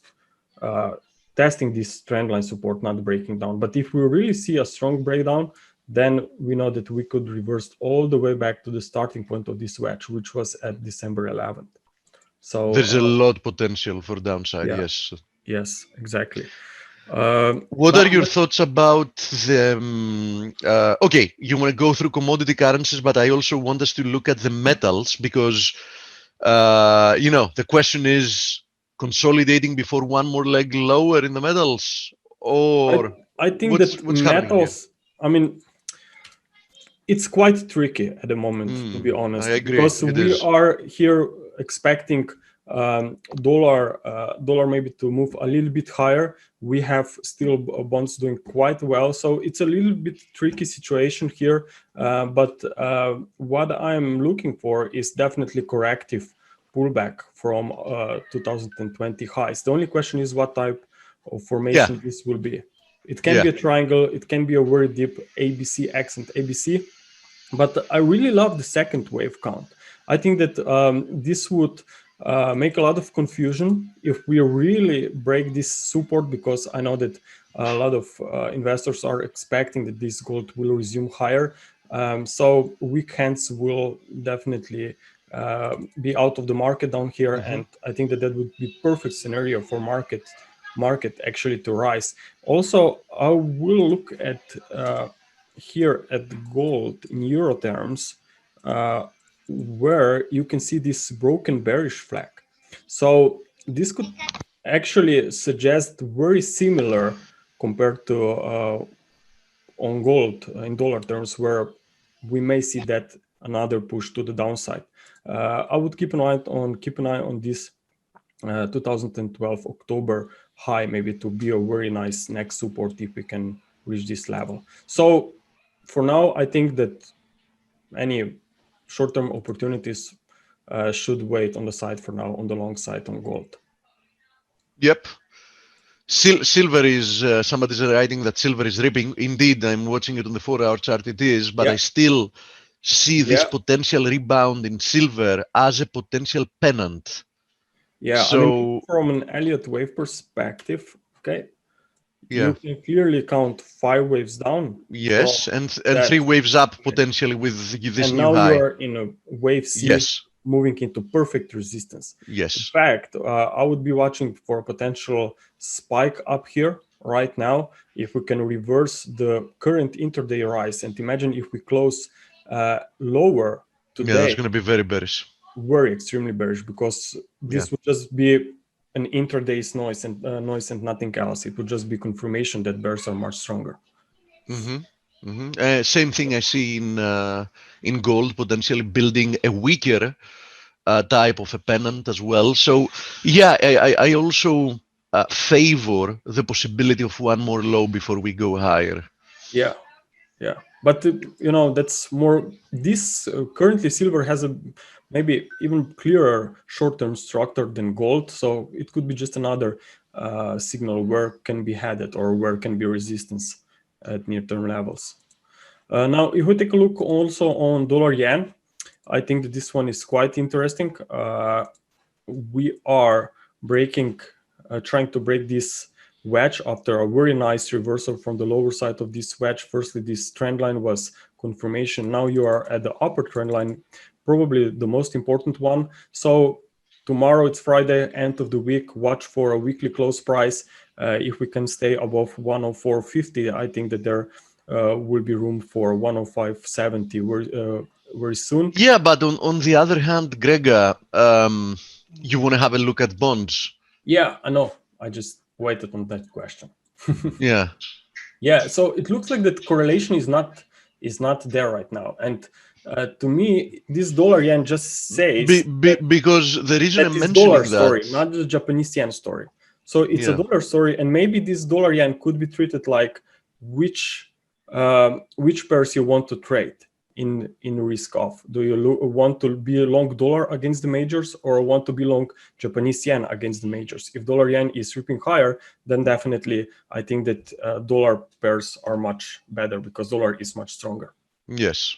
testing this trend line support, not breaking down. But if we really see a strong breakdown, then we know that we could reverse all the way back to the starting point of this wedge, which was at December 11th. So there's a lot potential for downside. Yeah. Yes. Yes, exactly. What are your thoughts about the? Okay, you want to go through commodity currencies, but I also want us to look at the metals because the question is consolidating before one more leg lower in the metals, or I think what's that metals. I mean, it's quite tricky at the moment, to be honest, I agree. because we are here expecting dollar maybe to move a little bit higher. We have still bonds doing quite well, so it's a little bit tricky situation here. But what I'm looking for is definitely corrective pullback from 2020 highs. The only question is what type of formation this will be. It can be a triangle, it can be a very deep ABC, accent ABC, but I really love the second wave count. I think that this would make a lot of confusion if we really break this support, because I know that a lot of investors are expecting that this gold will resume higher. So weekends will definitely be out of the market down here, and I think that would be perfect scenario for market actually to rise. Also, I will look at here at the gold in euro terms, where you can see this broken bearish flag. So this could actually suggest very similar compared to on gold in dollar terms, where we may see that another push to the downside. I would keep an eye on this 2012 October high, maybe to be a very nice next support if we can reach this level. So for now, I think that any short-term opportunities should wait on the side for now, on the long side on gold. Yep. Silver is, somebody's writing that silver is ripping. Indeed, I'm watching it on the 4-hour chart, it is, but I still see this potential rebound in silver as a potential pennant. Yeah, so, I mean, from an Elliott wave perspective, okay, you can clearly count 5 waves down. Yes, and 3 waves up potentially with this and new now high. You are in a wave C, moving into perfect resistance. Yes. In fact, I would be watching for a potential spike up here right now if we can reverse the current intraday rise. And imagine if we close lower today. Yeah, that's going to be very bearish. Very extremely bearish, because this would just be an intraday's noise and nothing else. It would just be confirmation that bears are much stronger. Same thing I see in gold, potentially building a weaker type of a pennant as well. So yeah, I also favor the possibility of one more low before we go higher. Yeah. But that's more. This currently silver has a maybe even clearer short-term structure than gold, so it could be just another signal where can be headed or where can be resistance at near-term levels. Now, if we take a look also on dollar yen, I think that this one is quite interesting. We are trying to break this wedge after a very nice reversal from the lower side of this wedge. Firstly, this trend line was confirmation. Now you are at the upper trend line, probably the most important one. So tomorrow, it's Friday, end of the week. Watch for a weekly close price. If we can stay above 104.50, I think that there will be room for 105.70 very soon. Yeah, but on the other hand, Grega, you want to have a look at bonds. Yeah, I know. I just waited on that question. Yeah. Yeah, so it looks like that correlation is not there right now, and to me, this dollar yen just says because the reason that I'm is dollar mentioning story, that, not the Japanese yen story. So it's a yeah, dollar story, and maybe this dollar yen could be treated like which pairs you want to trade in risk of. Do you want to be a long dollar against the majors, or want to be long Japanese yen against the majors? If dollar yen is sweeping higher, then definitely I think that dollar pairs are much better because dollar is much stronger. yes.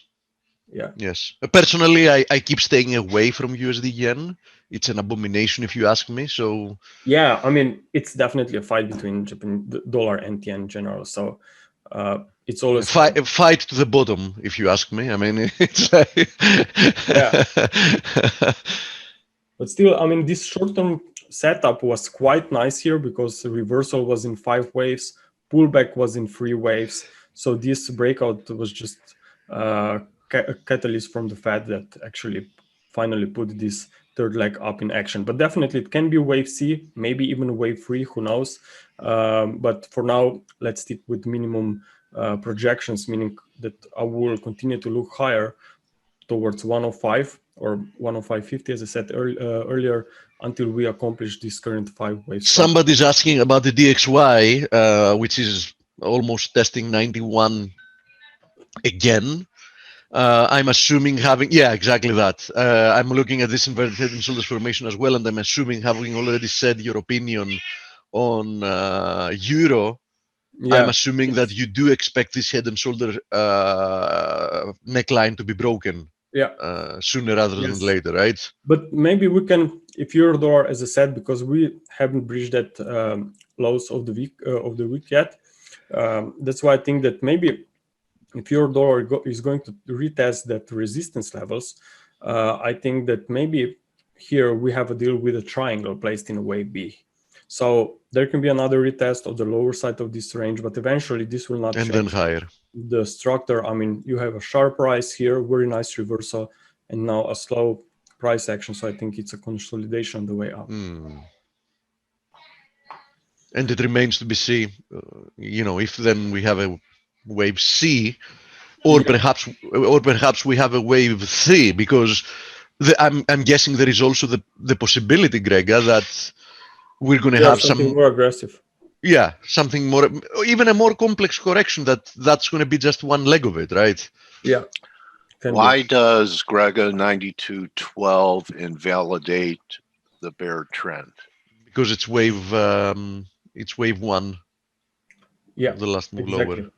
Yeah. Yes. Personally, I keep staying away from USD yen. It's an abomination if you ask me. So yeah, I mean, it's definitely a fight between the dollar and yen in general. So it's always fight to the bottom, if you ask me. I mean, it's like yeah. But still, I mean, this short-term setup was quite nice here because the reversal was in 5 waves, pullback was in 3 waves. So this breakout was just a catalyst from the Fed that actually finally put this third leg up in action. But definitely it can be wave C, maybe even wave 3, who knows. But for now, let's stick with minimum projections, meaning that I will continue to look higher towards 105 or 105.50, as I said earlier, until we accomplish this current 5 wave. Somebody's asking about the DXY, which is almost testing 91 again. I'm assuming having, yeah, exactly that. I'm looking at this inverted head and shoulders formation as well, and I'm assuming, having already said your opinion on euro, yeah, I'm assuming that you do expect this head and shoulder neckline to be broken, yeah, sooner rather than later, right? But maybe we can, if euro dollar, as I said, because we haven't breached that lows of the week yet. That's why I think that maybe if euro dollar is going to retest that resistance levels, I think that maybe here we have a deal with a triangle placed in a wave B. So there can be another retest of the lower side of this range, but eventually this will not change. And then higher. The structure, I mean, you have a sharp rise here, very nice reversal, and now a slow price action. So I think it's a consolidation on the way up. And it remains to be seen, if then we have a wave C, or perhaps we have a wave 3, because I'm guessing there is also the possibility, Grega, that we're going to have something more aggressive. Yeah, something more, even a more complex correction that's going to be just one leg of it, right? Yeah. Why does Grega 92.12 invalidate the bear trend? Because it's wave 1. Yeah, the last move exactly. lower.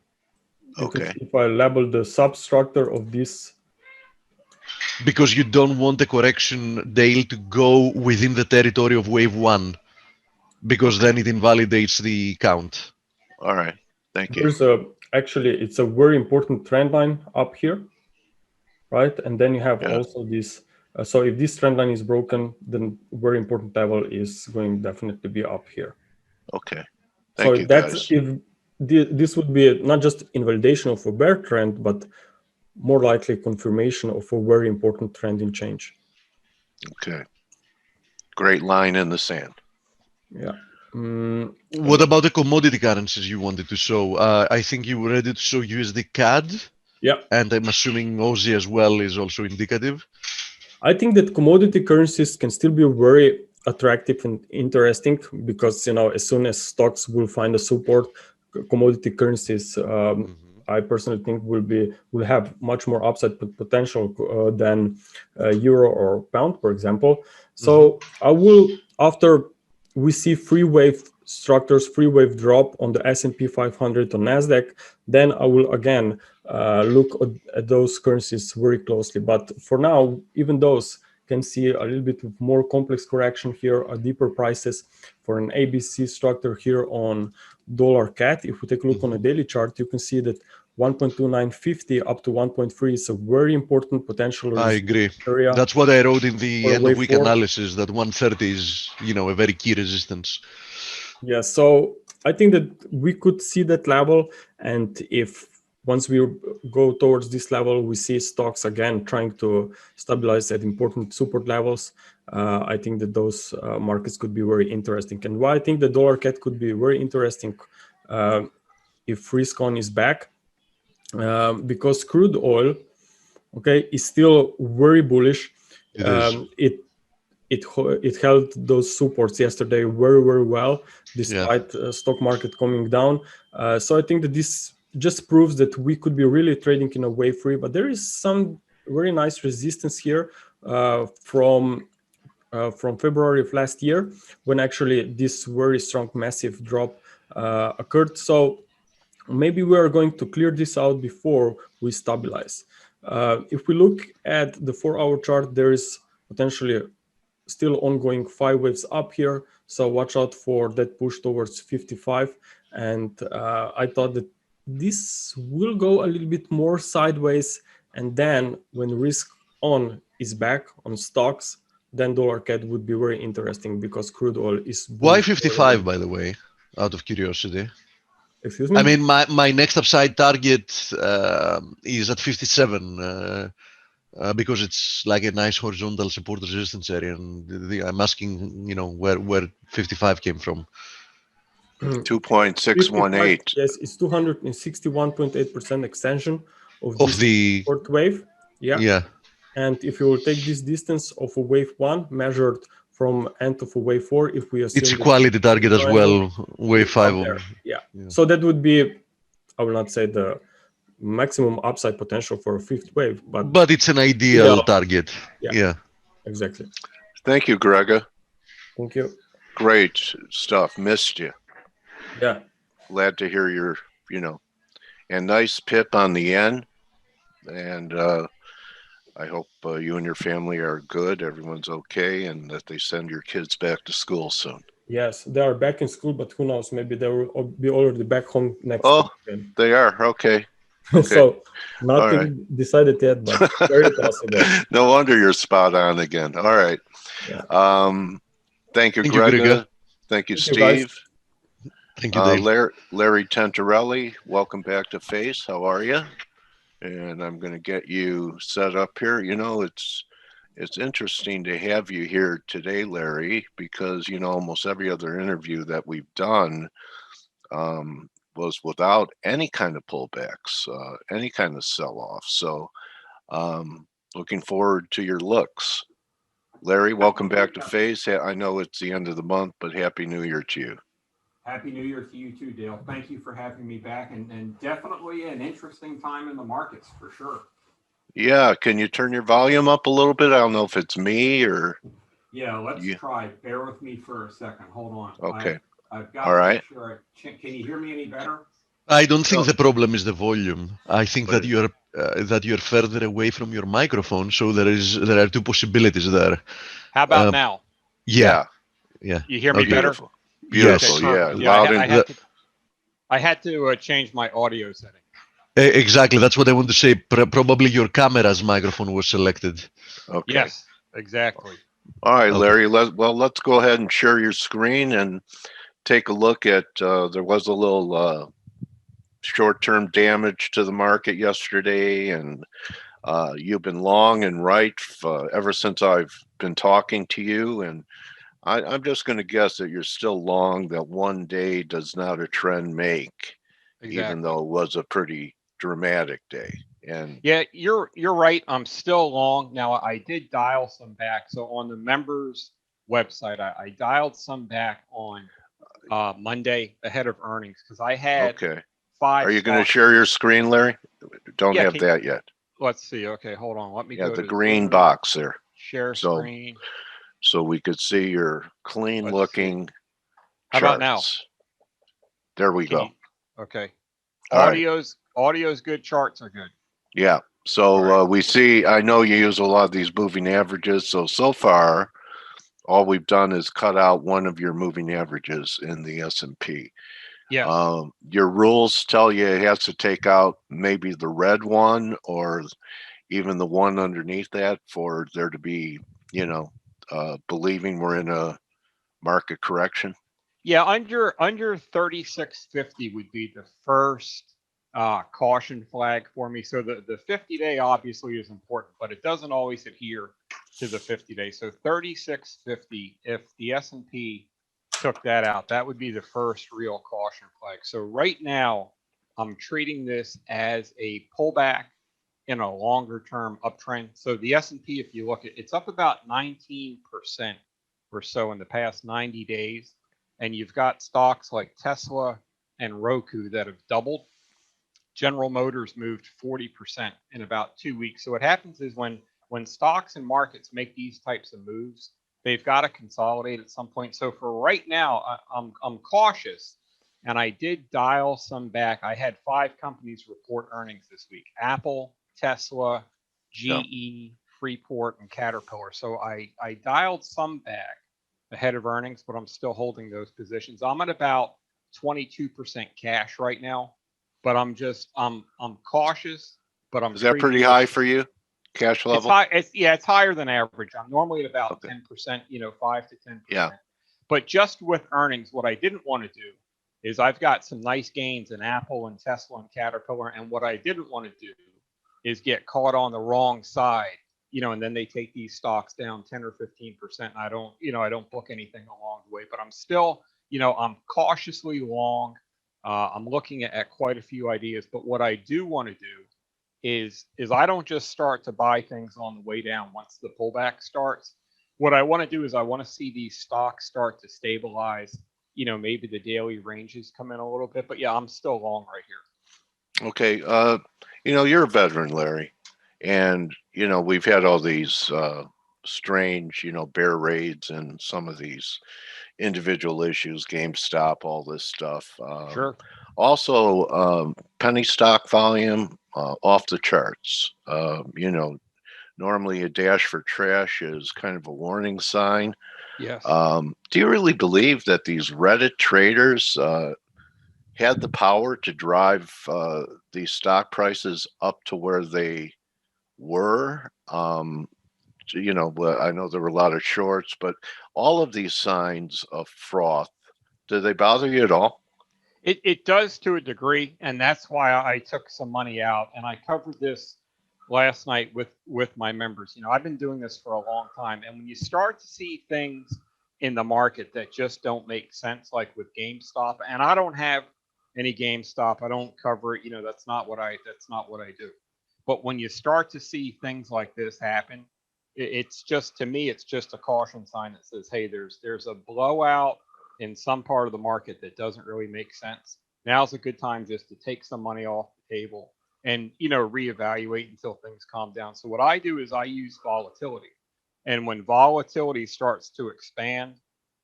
Okay. If I label the substructure of this, because you don't want the correction, Dale, to go within the territory of wave 1, because then it invalidates the count. All right, thank you. There's actually, it's a very important trend line up here, right? And then you have also this. So if this trend line is broken, then very important level is going definitely to be up here. Okay, thank you, that's guys. if this would be not just invalidation of a bear trend, but more likely confirmation of a very important trend in change. Okay, great line in the sand. Yeah. What about the commodity currencies you wanted to show? I think you were ready to show USD CAD. Yeah. And I'm assuming Aussie as well is also indicative. I think that commodity currencies can still be very attractive and interesting because, as soon as stocks will find a support, commodity currencies, I personally think will have much more upside potential than euro or pound, for example. So I will, after we see free wave structures, free wave drop on the S&P 500 on NASDAQ, then I will again look at those currencies very closely. But for now, even those can see a little bit of more complex correction here, deeper prices for an ABC structure here on dollar CAD. If we take a look on a daily chart, you can see that 1.2950 up to 1.3 is a very important potential I agree. area. That's what I wrote in the end of week 4. analysis, that 130 is, a very key resistance. Yeah, so I think that we could see that level, and if once we go towards this level, we see stocks again trying to stabilize at important support levels. I think that those markets could be very interesting. And why I think the dollar CAD could be very interesting, if risk on is back, because crude oil, okay, is still very bullish. It held those supports yesterday very well, despite stock market coming down. So I think that this just proves that we could be really trading in a wave three, but there is some very nice resistance here from February of last year, when actually this very strong massive drop occurred. So maybe we are going to clear this out before we stabilize. If we look at the 4-hour chart, there is potentially still ongoing 5 waves up here, so watch out for that push towards 55. And I thought that this will go a little bit more sideways, and then when risk on is back on stocks, then dollar CAD would be very interesting, because crude oil is Why 55, by the way, out of curiosity? Excuse me? I mean, my next upside target is at 57 because it's like a nice horizontal support resistance area, and I'm asking, where 55 came from. 2.618. Yes, it's 261.8% extension of this the short wave. Yeah. And if you will take this distance of a wave 1 measured from end of a wave 4, if we assume it's quality target as well, wave 5. Yeah. So that would be, I will not say the maximum upside potential for a fifth wave, but it's an ideal target. Yeah. Exactly. Thank you, Grega. Thank you. Great stuff. Missed you. Yeah. Glad to hear your, and nice pip on the end. And I hope you and your family are good. Everyone's okay, and that they send your kids back to school soon. Yes, they are back in school, but who knows? Maybe they will be already back home next week. Again. They are. Okay. So nothing decided yet, but very possible. No wonder you're spot on again. All right. Yeah. Thank you, Grega. Thank you, Steve. Thank you, Dale. Larry Tentarelli, welcome back to Face. How are you? And I'm going to get you set up here. It's interesting to have you here today, Larry, because, almost every other interview that we've done was without any kind of pullbacks, any kind of sell-off. So looking forward to your looks. Larry, welcome back to Face. I know it's the end of the month, but Happy New Year to you. Happy New Year to you too, Dale. Thank you for having me back, and definitely an interesting time in the markets for sure. Yeah, can you turn your volume up a little bit? I don't know if it's me or... Yeah, let's try. Bear with me for a second. Hold on. Okay. I've got to make sure can you hear me any better? I don't think the problem is the volume. I think that you're further away from your microphone, so there are two possibilities there. How about now? Yeah. You hear me better? Beautiful. Yes. Yeah. I had to change my audio setting. Exactly. That's what I want to say. Probably your camera's microphone was selected. Okay. Yes, exactly. All right, Larry. Let's go ahead and share your screen and take a look at. There was a little short-term damage to the market yesterday, and you've been long and right ever since I've been talking to you. And I'm just going to guess that you're still long. That one day does not a trend make, even though it was a pretty dramatic day. And yeah, you're right. I'm still long. Now I did dial some back. So on the members website, I dialed some back on Monday ahead of earnings, because I had 5. Are you going to share your screen, Larry? Don't have that yet. Let's see. Okay, hold on. Let me go the to green box there. Share screen. So we could see your clean looking charts. How about now? There we go. Okay. Audio's good, charts are good. Yeah. So we see, I know you use a lot of these moving averages. So far, all we've done is cut out one of your moving averages in the S&P. Yeah. Your rules tell you it has to take out maybe the red one or even the one underneath that for there to be, believing we're in a market correction. Yeah, under 3650 would be the first caution flag for me. So the 50-day obviously is important, but it doesn't always adhere to the 50-day. So 3650, if the S&P took that out, that would be the first real caution flag. So right now, I'm treating this as a pullback in a longer term uptrend. So the S&P, if you look at it's up about 19% or so in the past 90 days. And you've got stocks like Tesla and Roku that have doubled. General Motors moved 40% in about 2 weeks. So what happens is when stocks and markets make these types of moves, they've got to consolidate at some point. So for right now, I'm cautious, and I did dial some back. I had 5 companies report earnings this week: Apple, Tesla, GE, Freeport, and Caterpillar. So I dialed some back ahead of earnings, but I'm still holding those positions. I'm at about 22% cash right now, but I'm cautious, but I'm Is that pretty treating high this. for you? Cash It's level? high. It's higher than average. I'm normally at about 10%, 5 to 10%. Yeah. But just with earnings, what I didn't want to do is I've got some nice gains in Apple and Tesla and Caterpillar, and what I didn't want to do is get caught on the wrong side, and then they take these stocks down 10 or 15%, and I don't book anything along the way. But I'm still, I'm cautiously long. I'm looking at quite a few ideas, but what I do want to do is I don't just start to buy things on the way down once the pullback starts. What I want to do is I want to see these stocks start to stabilize. Maybe the daily ranges come in a little bit, but yeah, I'm still long right here. Okay. You're a veteran, Larry, and we've had all these strange, bear raids and some of these individual issues, GameStop, all this stuff. Sure. Also, penny stock volume off the charts. Normally a dash for trash is kind of a warning sign. Yes. Do you really believe that these Reddit traders had the power to drive these stock prices up to where they were? I know there were a lot of shorts, but all of these signs of froth, do they bother you at all? It does to a degree, and that's why I took some money out, and I covered this last night with my members. I've been doing this for a long time, and when you start to see things in the market that just don't make sense, like with GameStop, and I don't have any GameStop, I don't cover it. That's not what I do. But when you start to see things like this happen, it's just, to me, it's just a caution sign that says, hey, there's a blowout in some part of the market that doesn't really make sense. Now's a good time just to take some money off the table and reevaluate until things calm down. So what I do is I use volatility, and when volatility starts to expand,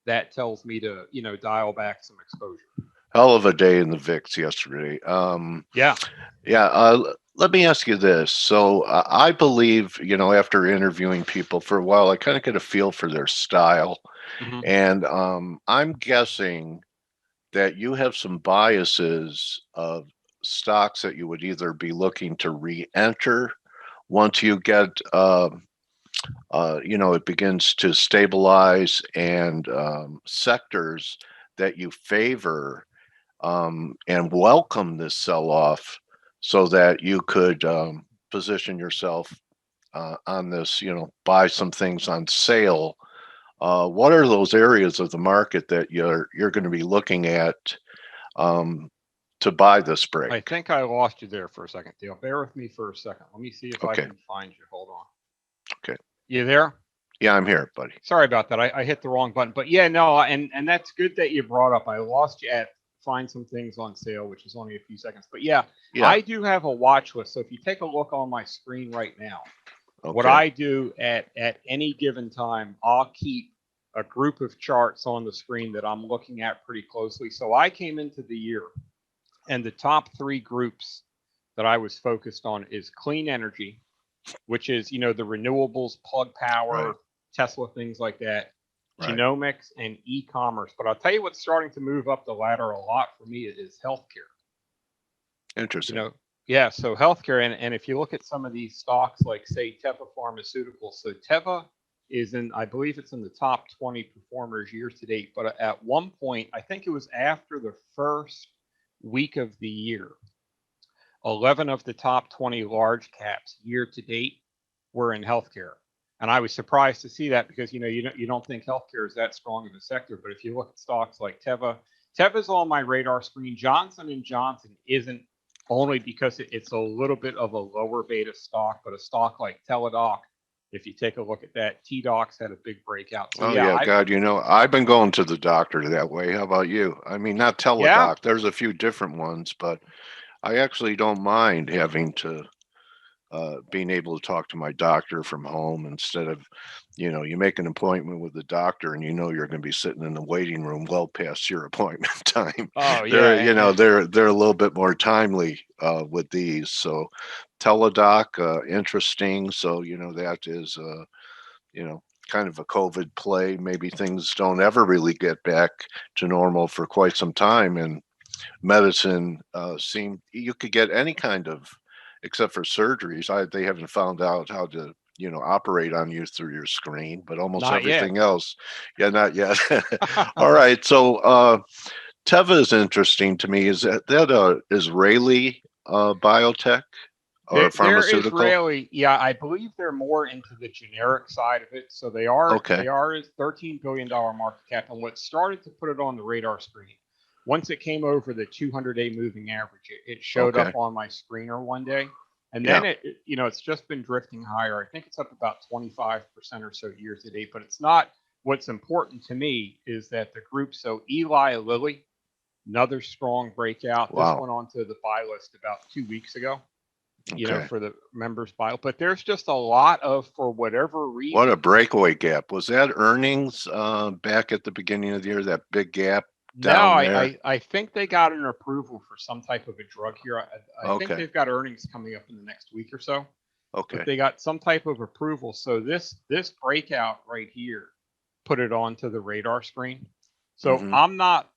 that tells me to dial back some exposure. Hell of a day in the VIX yesterday. Yeah. Let me ask you this. So I believe, after interviewing people for a while, I kind of get a feel for their style. Mm-hmm. And I'm guessing that you have some biases of stocks that you would either be looking to re-enter once you get, it begins to stabilize, and sectors that you favor and welcome this sell-off so that you could position yourself on this, buy some things on sale. What are those areas of the market that you're going to be looking at to buy this break? I think I lost you there for a second, Dale. Bear with me for a second. Let me see if I can find you. Hold on. Okay. You there? Yeah, I'm here, buddy. Sorry about that. I hit the wrong button. But yeah, no, and that's good that you brought up. I lost you at find some things on sale, which is only a few seconds. But yeah, I do have a watch list. So if you take a look on my screen right now, what I do at any given time, I'll keep a group of charts on the screen that I'm looking at pretty closely. So I came into the year, and the top 3 groups that I was focused on is clean energy, which is, the renewables, Plug Power, Tesla, things like that, genomics, and e-commerce. But I'll tell you what's starting to move up the ladder a lot for me is healthcare. Interesting. Yeah, so healthcare, and if you look at some of these stocks, like say Teva Pharmaceuticals, so Teva is I believe it's in the top 20 performers year to date. But at one point, I think it was after the first week of the year, 11 of the top 20 large caps year to date were in healthcare. And I was surprised to see that because, you don't think healthcare is that strong of a sector. But if you look at stocks like Teva's on my radar screen. Johnson & Johnson isn't only because it's a little bit of a lower beta stock, but a stock like Teladoc, if you take a look at that, T-Docs had a big breakout. So yeah, God, I've been going to the doctor that way. How about you? I mean, not Teladoc. There's a few different ones, but I actually don't mind having to being able to talk to my doctor from home instead of, you make an appointment with the doctor and you're going to be sitting in the waiting room well past your appointment time. Oh yeah, they're a little bit more timely with these. So Teladoc, interesting. So that is kind of a COVID play. Maybe things don't ever really get back to normal for quite some time, and medicine you could get any kind of, except for surgeries. They haven't found out how to operate on you through your screen, but almost not everything yet. else, yeah, not yet. All right, so Teva is interesting to me. Is that a Israeli biotech or They're pharmaceutical? Israeli. Yeah, I believe they're more into the generic side of it. So they are Okay. they are a $13 billion market cap. And what started to put it on the radar screen, once it came over the 200-day moving average, it showed Okay. up on my screener one day. And then it's just been drifting higher. I think it's up about 25% or so year to date, but it's not. What's important to me is that the group, so Eli Lilly, another strong breakout. Wow. This went onto the buy list about 2 weeks ago. Okay. For the members buy, but there's just a lot of, for whatever reason. What a breakaway gap. Was that earnings back at the beginning of the year, that big gap down there? I think they got an approval for some type of a drug here. I think they've got earnings coming up in the next week or so. Okay. But they got some type of approval. So this breakout right here put it onto the radar screen. So I'm not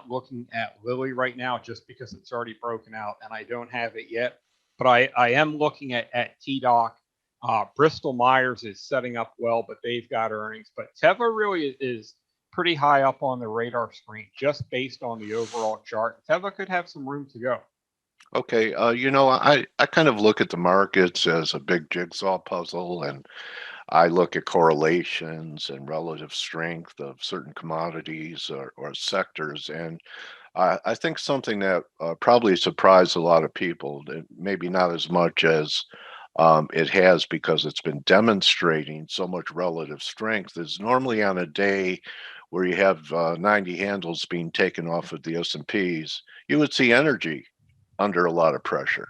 looking at Lilly right now just because it's already broken out and I don't have it yet. But I am looking at T-Doc. Bristol Myers is setting up well, but they've got earnings. But Teva really is pretty high up on the radar screen just based on the overall chart. Teva could have some room to go. Okay. I kind of look at the markets as a big jigsaw puzzle, and I look at correlations and relative strength of certain commodities or sectors. And I think something that probably surprised a lot of people, maybe not as much as it has because it's been demonstrating so much relative strength, is normally on a day where you have 90 handles being taken off of the S&Ps, you would see energy under a lot of pressure.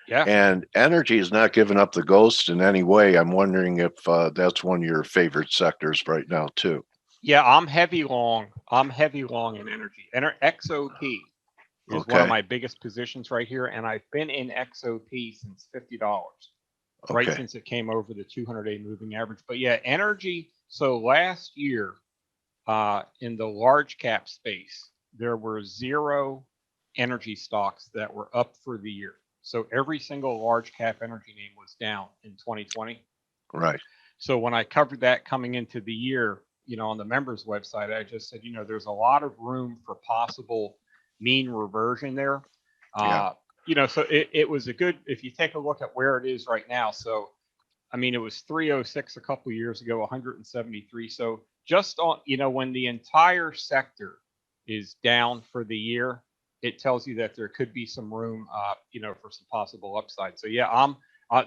Yeah. And energy is not giving up the ghost in any way. I'm wondering if that's one of your favorite sectors right now too. Yeah, I'm heavy long. I'm heavy long in energy. XOP is one of my biggest positions right here, and I've been in XOP since $50, right since it came over the 200-day moving average. But yeah, energy. So last year, in the large cap space, there were 0 energy stocks that were up for the year. So every single large cap energy name was down in 2020. Right. So when I covered that coming into the year, on the members website, I just said, there's a lot of room for possible mean reversion there. So it was a good, if you take a look at where it is right now. So, I mean, it was 306 a couple of years ago, 173. So just on, when the entire sector is down for the year, it tells you that there could be some room, for some possible upside. So yeah,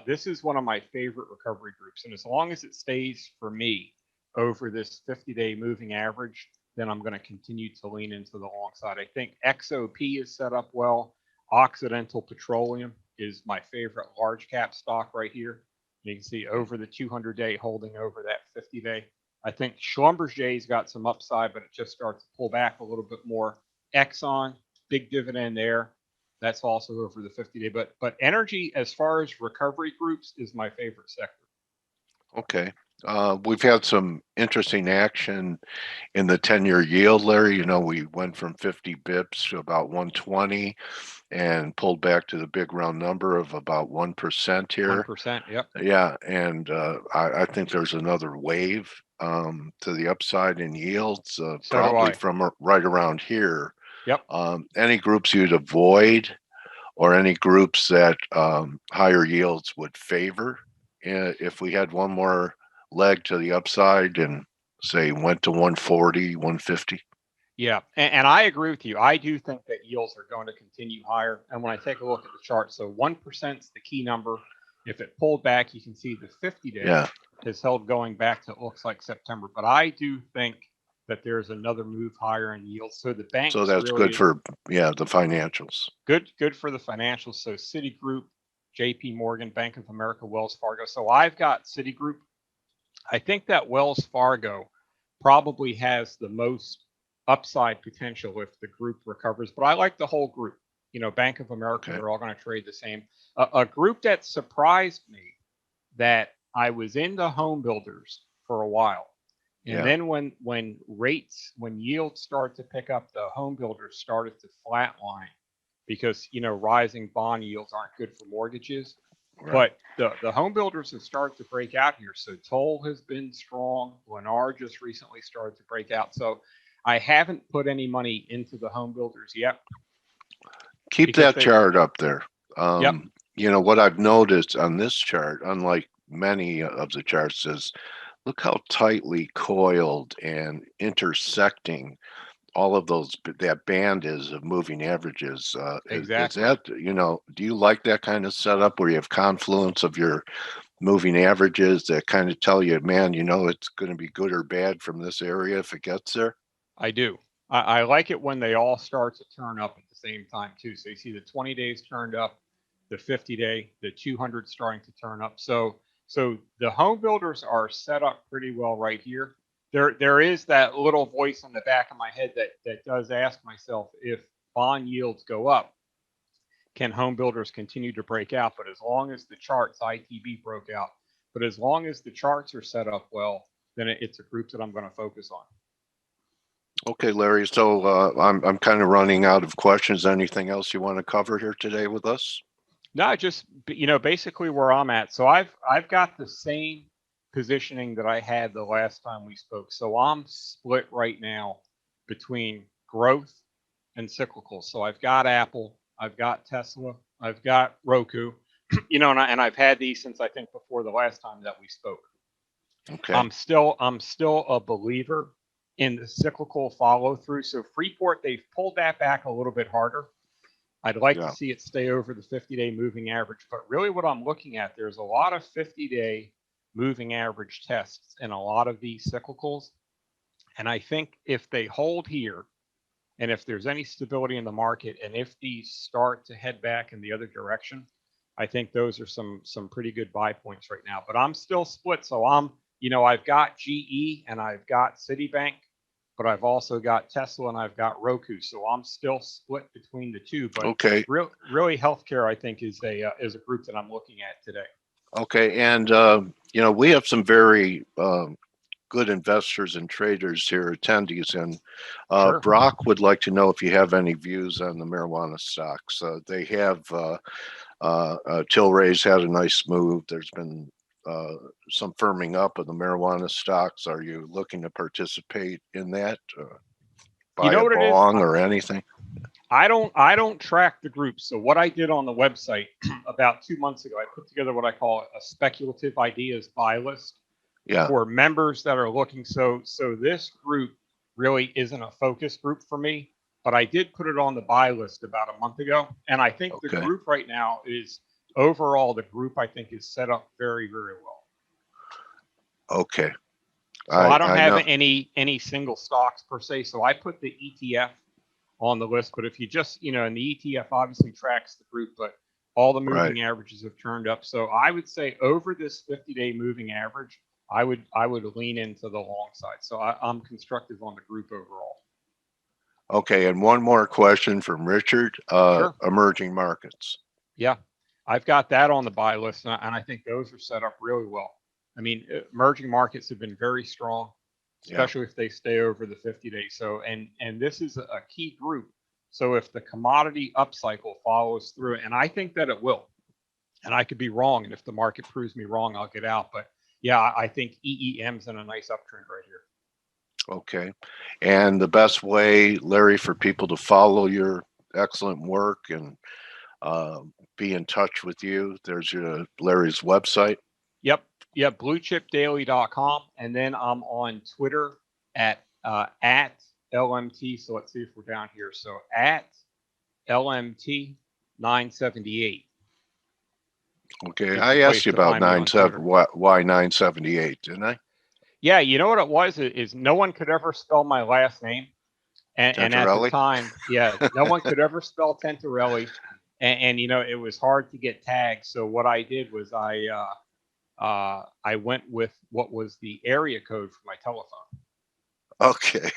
this is one of my favorite recovery groups. And as long as it stays for me over this 50-day moving average, then I'm going to continue to lean into the long side. I think XOP is set up well. Occidental Petroleum is my favorite large cap stock right here. You can see over the 200-day holding over that 50-day. I think Schlumberger's got some upside, but it just starts to pull back a little bit more. Exxon, big dividend there. That's also over the 50-day. But energy, as far as recovery groups, is my favorite sector. Okay. We've had some interesting action in the 10-year yield, Larry. We went from 50 bips to about 120 and pulled back to the big round number of about 1% here. 1%, yep. Yeah, and I think there's another wave to the upside in yields, probably from right around here. Yep. Any groups you'd avoid or any groups that higher yields would favor if we had one more leg to the upside and say went to 140, 150? Yeah, and I agree with you. I do think that yields are going to continue higher. And when I take a look at the chart, so 1% is the key number. If it pulled back, you can see the 50-day has held going back to, it looks like, September. But I do think that there's another move higher in yields. So the banks, so that's really good for the financials. Good for the financials. So Citigroup, JP Morgan, Bank of America, Wells Fargo. So I've got Citigroup. I think that Wells Fargo probably has the most upside potential if the group recovers, but I like the whole group. You know, Bank of America, they're all going to trade the same. A group that surprised me, that I was into home builders for a while. And then when yields start to pick up, the home builders started to flatline because, you know, rising bond yields aren't good for mortgages. But the home builders have started to break out here. So Toll has been strong. Lennar just recently started to break out. So I haven't put any money into the home builders yet. Keep that chart up there. You know, what I've noticed on this chart, unlike many of the charts, is look how tightly coiled and intersecting all of that band is of moving averages. Exactly. Is that, you know, do you like that kind of setup where you have confluence of your moving averages that kind of tell you, man, you know, it's going to be good or bad from this area if it gets there? I do. I like it when they all start to turn up at the same time too. So you see the 20 days turned up, the 50-day, the 200 starting to turn up. So the home builders are set up pretty well right here. There is that little voice in the back of my head that does ask myself, if bond yields go up, can home builders continue to break out? But as long as the charts, ITB broke out, but as long as the charts are set up well, then it's a group that I'm going to focus on. Okay, Larry. So I'm kind of running out of questions. Anything else you want to cover here today with us? No, just, you know, basically where I'm at. So I've got the same positioning that I had the last time we spoke. So I'm split right now between growth and cyclical. So I've got Apple, I've got Tesla, I've got Roku, you know, and I've had these since I think before the last time that we spoke. Okay. I'm still a believer in the cyclical follow through. So Freeport, they've pulled that back a little bit harder. I'd like to see it stay over the 50-day moving average, but really what I'm looking at, there's a lot of 50-day moving average tests in a lot of these cyclicals. And I think if they hold here, and if there's any stability in the market, and if these start to head back in the other direction, I think those are some pretty good buy points right now. But I'm still split. So I've got GE and I've got Citibank, but I've also got Tesla and I've got Roku. So I'm still split between the two. But really, healthcare, I think, is a group that I'm looking at today. Okay, and we have some very good investors and traders here, attendees, and Brock would like to know if you have any views on the marijuana stocks. They have Tilray's had a nice move. There's been some firming up of the marijuana stocks. Are you looking to participate in that? Buy a bong or anything? I don't track the groups. So what I did on the website about 2 months ago, I put together what I call a speculative ideas buy list for members that are looking. So this group really isn't a focus group for me, but I did put it on the buy list about a month ago. And I think the group right now is overall, the group I think is set up very, very well. Okay. So I don't have any single stocks per se. So I put the ETF on the list, but if you just, and the ETF obviously tracks the group, but all the moving averages have turned up. So I would say over this 50-day moving average, I would lean into the long side. So I'm constructive on the group overall. Okay, and one more question from Richard. Emerging markets. Yeah, I've got that on the buy list, and I think those are set up really well. I mean, emerging markets have been very strong, especially if they stay over the 50-day. So, and this is a key group. So if the commodity upcycle follows through, and I think that it will, and I could be wrong, and if the market proves me wrong, I'll get out. But yeah, I think EEM's in a nice uptrend right here. Okay. And the best way, Larry, for people to follow your excellent work and be in touch with you, there's Larry's website. Yep, bluechipdaily.com. And then I'm on Twitter at LMT. So let's see if we're down here. So at LMT 978. Okay, is I the asked place you to about find me on Twitter. why 978, didn't I? Yeah, you know what it was is no one could ever spell my last name, and at the Tentarelli? time, yeah, no one could ever spell Tentarelli, and you know it was hard to get tagged. So what I did was I went with what was the area code for my telephone. Okay.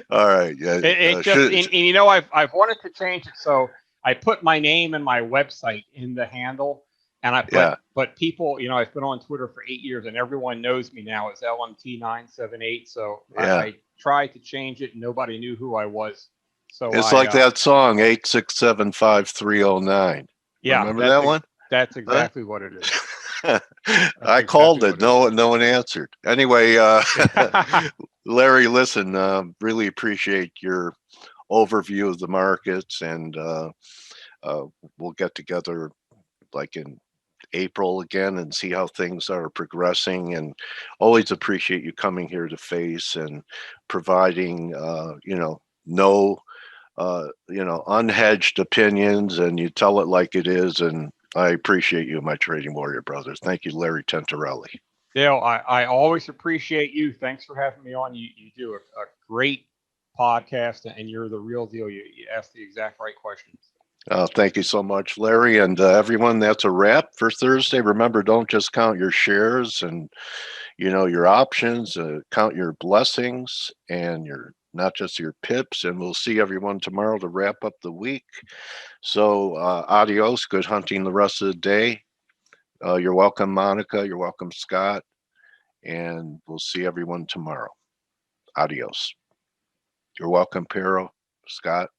All right. Yeah. It just and you know I've wanted to change it, so I put my name and my website in the handle, and I put Yeah. but people, you know, I've been on Twitter for 8 years, and everyone knows me now as LMT978. So Yeah. I tried to change it, and nobody knew who I was. So It's like that song 8675309. Yeah, remember that one? That's exactly what it is. I called it. No one answered. Anyway, Larry, listen, really appreciate your overview of the markets, and we'll get together like in April again and see how things are progressing, and always appreciate you coming here to face and providing unhedged opinions, and you tell it like it is, and I appreciate you, my trading warrior brothers. Thank you, Larry Tentarelli. Dale, I always appreciate you. Thanks for having me on. You do a great podcast, and you're the real deal. You ask the exact right questions. Thank you so much, Larry, and everyone. That's a wrap for Thursday. Remember, don't just count your shares and your options. Count your blessings and not just your pips. And we'll see everyone tomorrow to wrap up the week. So adios. Good hunting the rest of the day. You're welcome, Monica. You're welcome, Scott. And we'll see everyone tomorrow. Adios. You're welcome, Pero, Scott.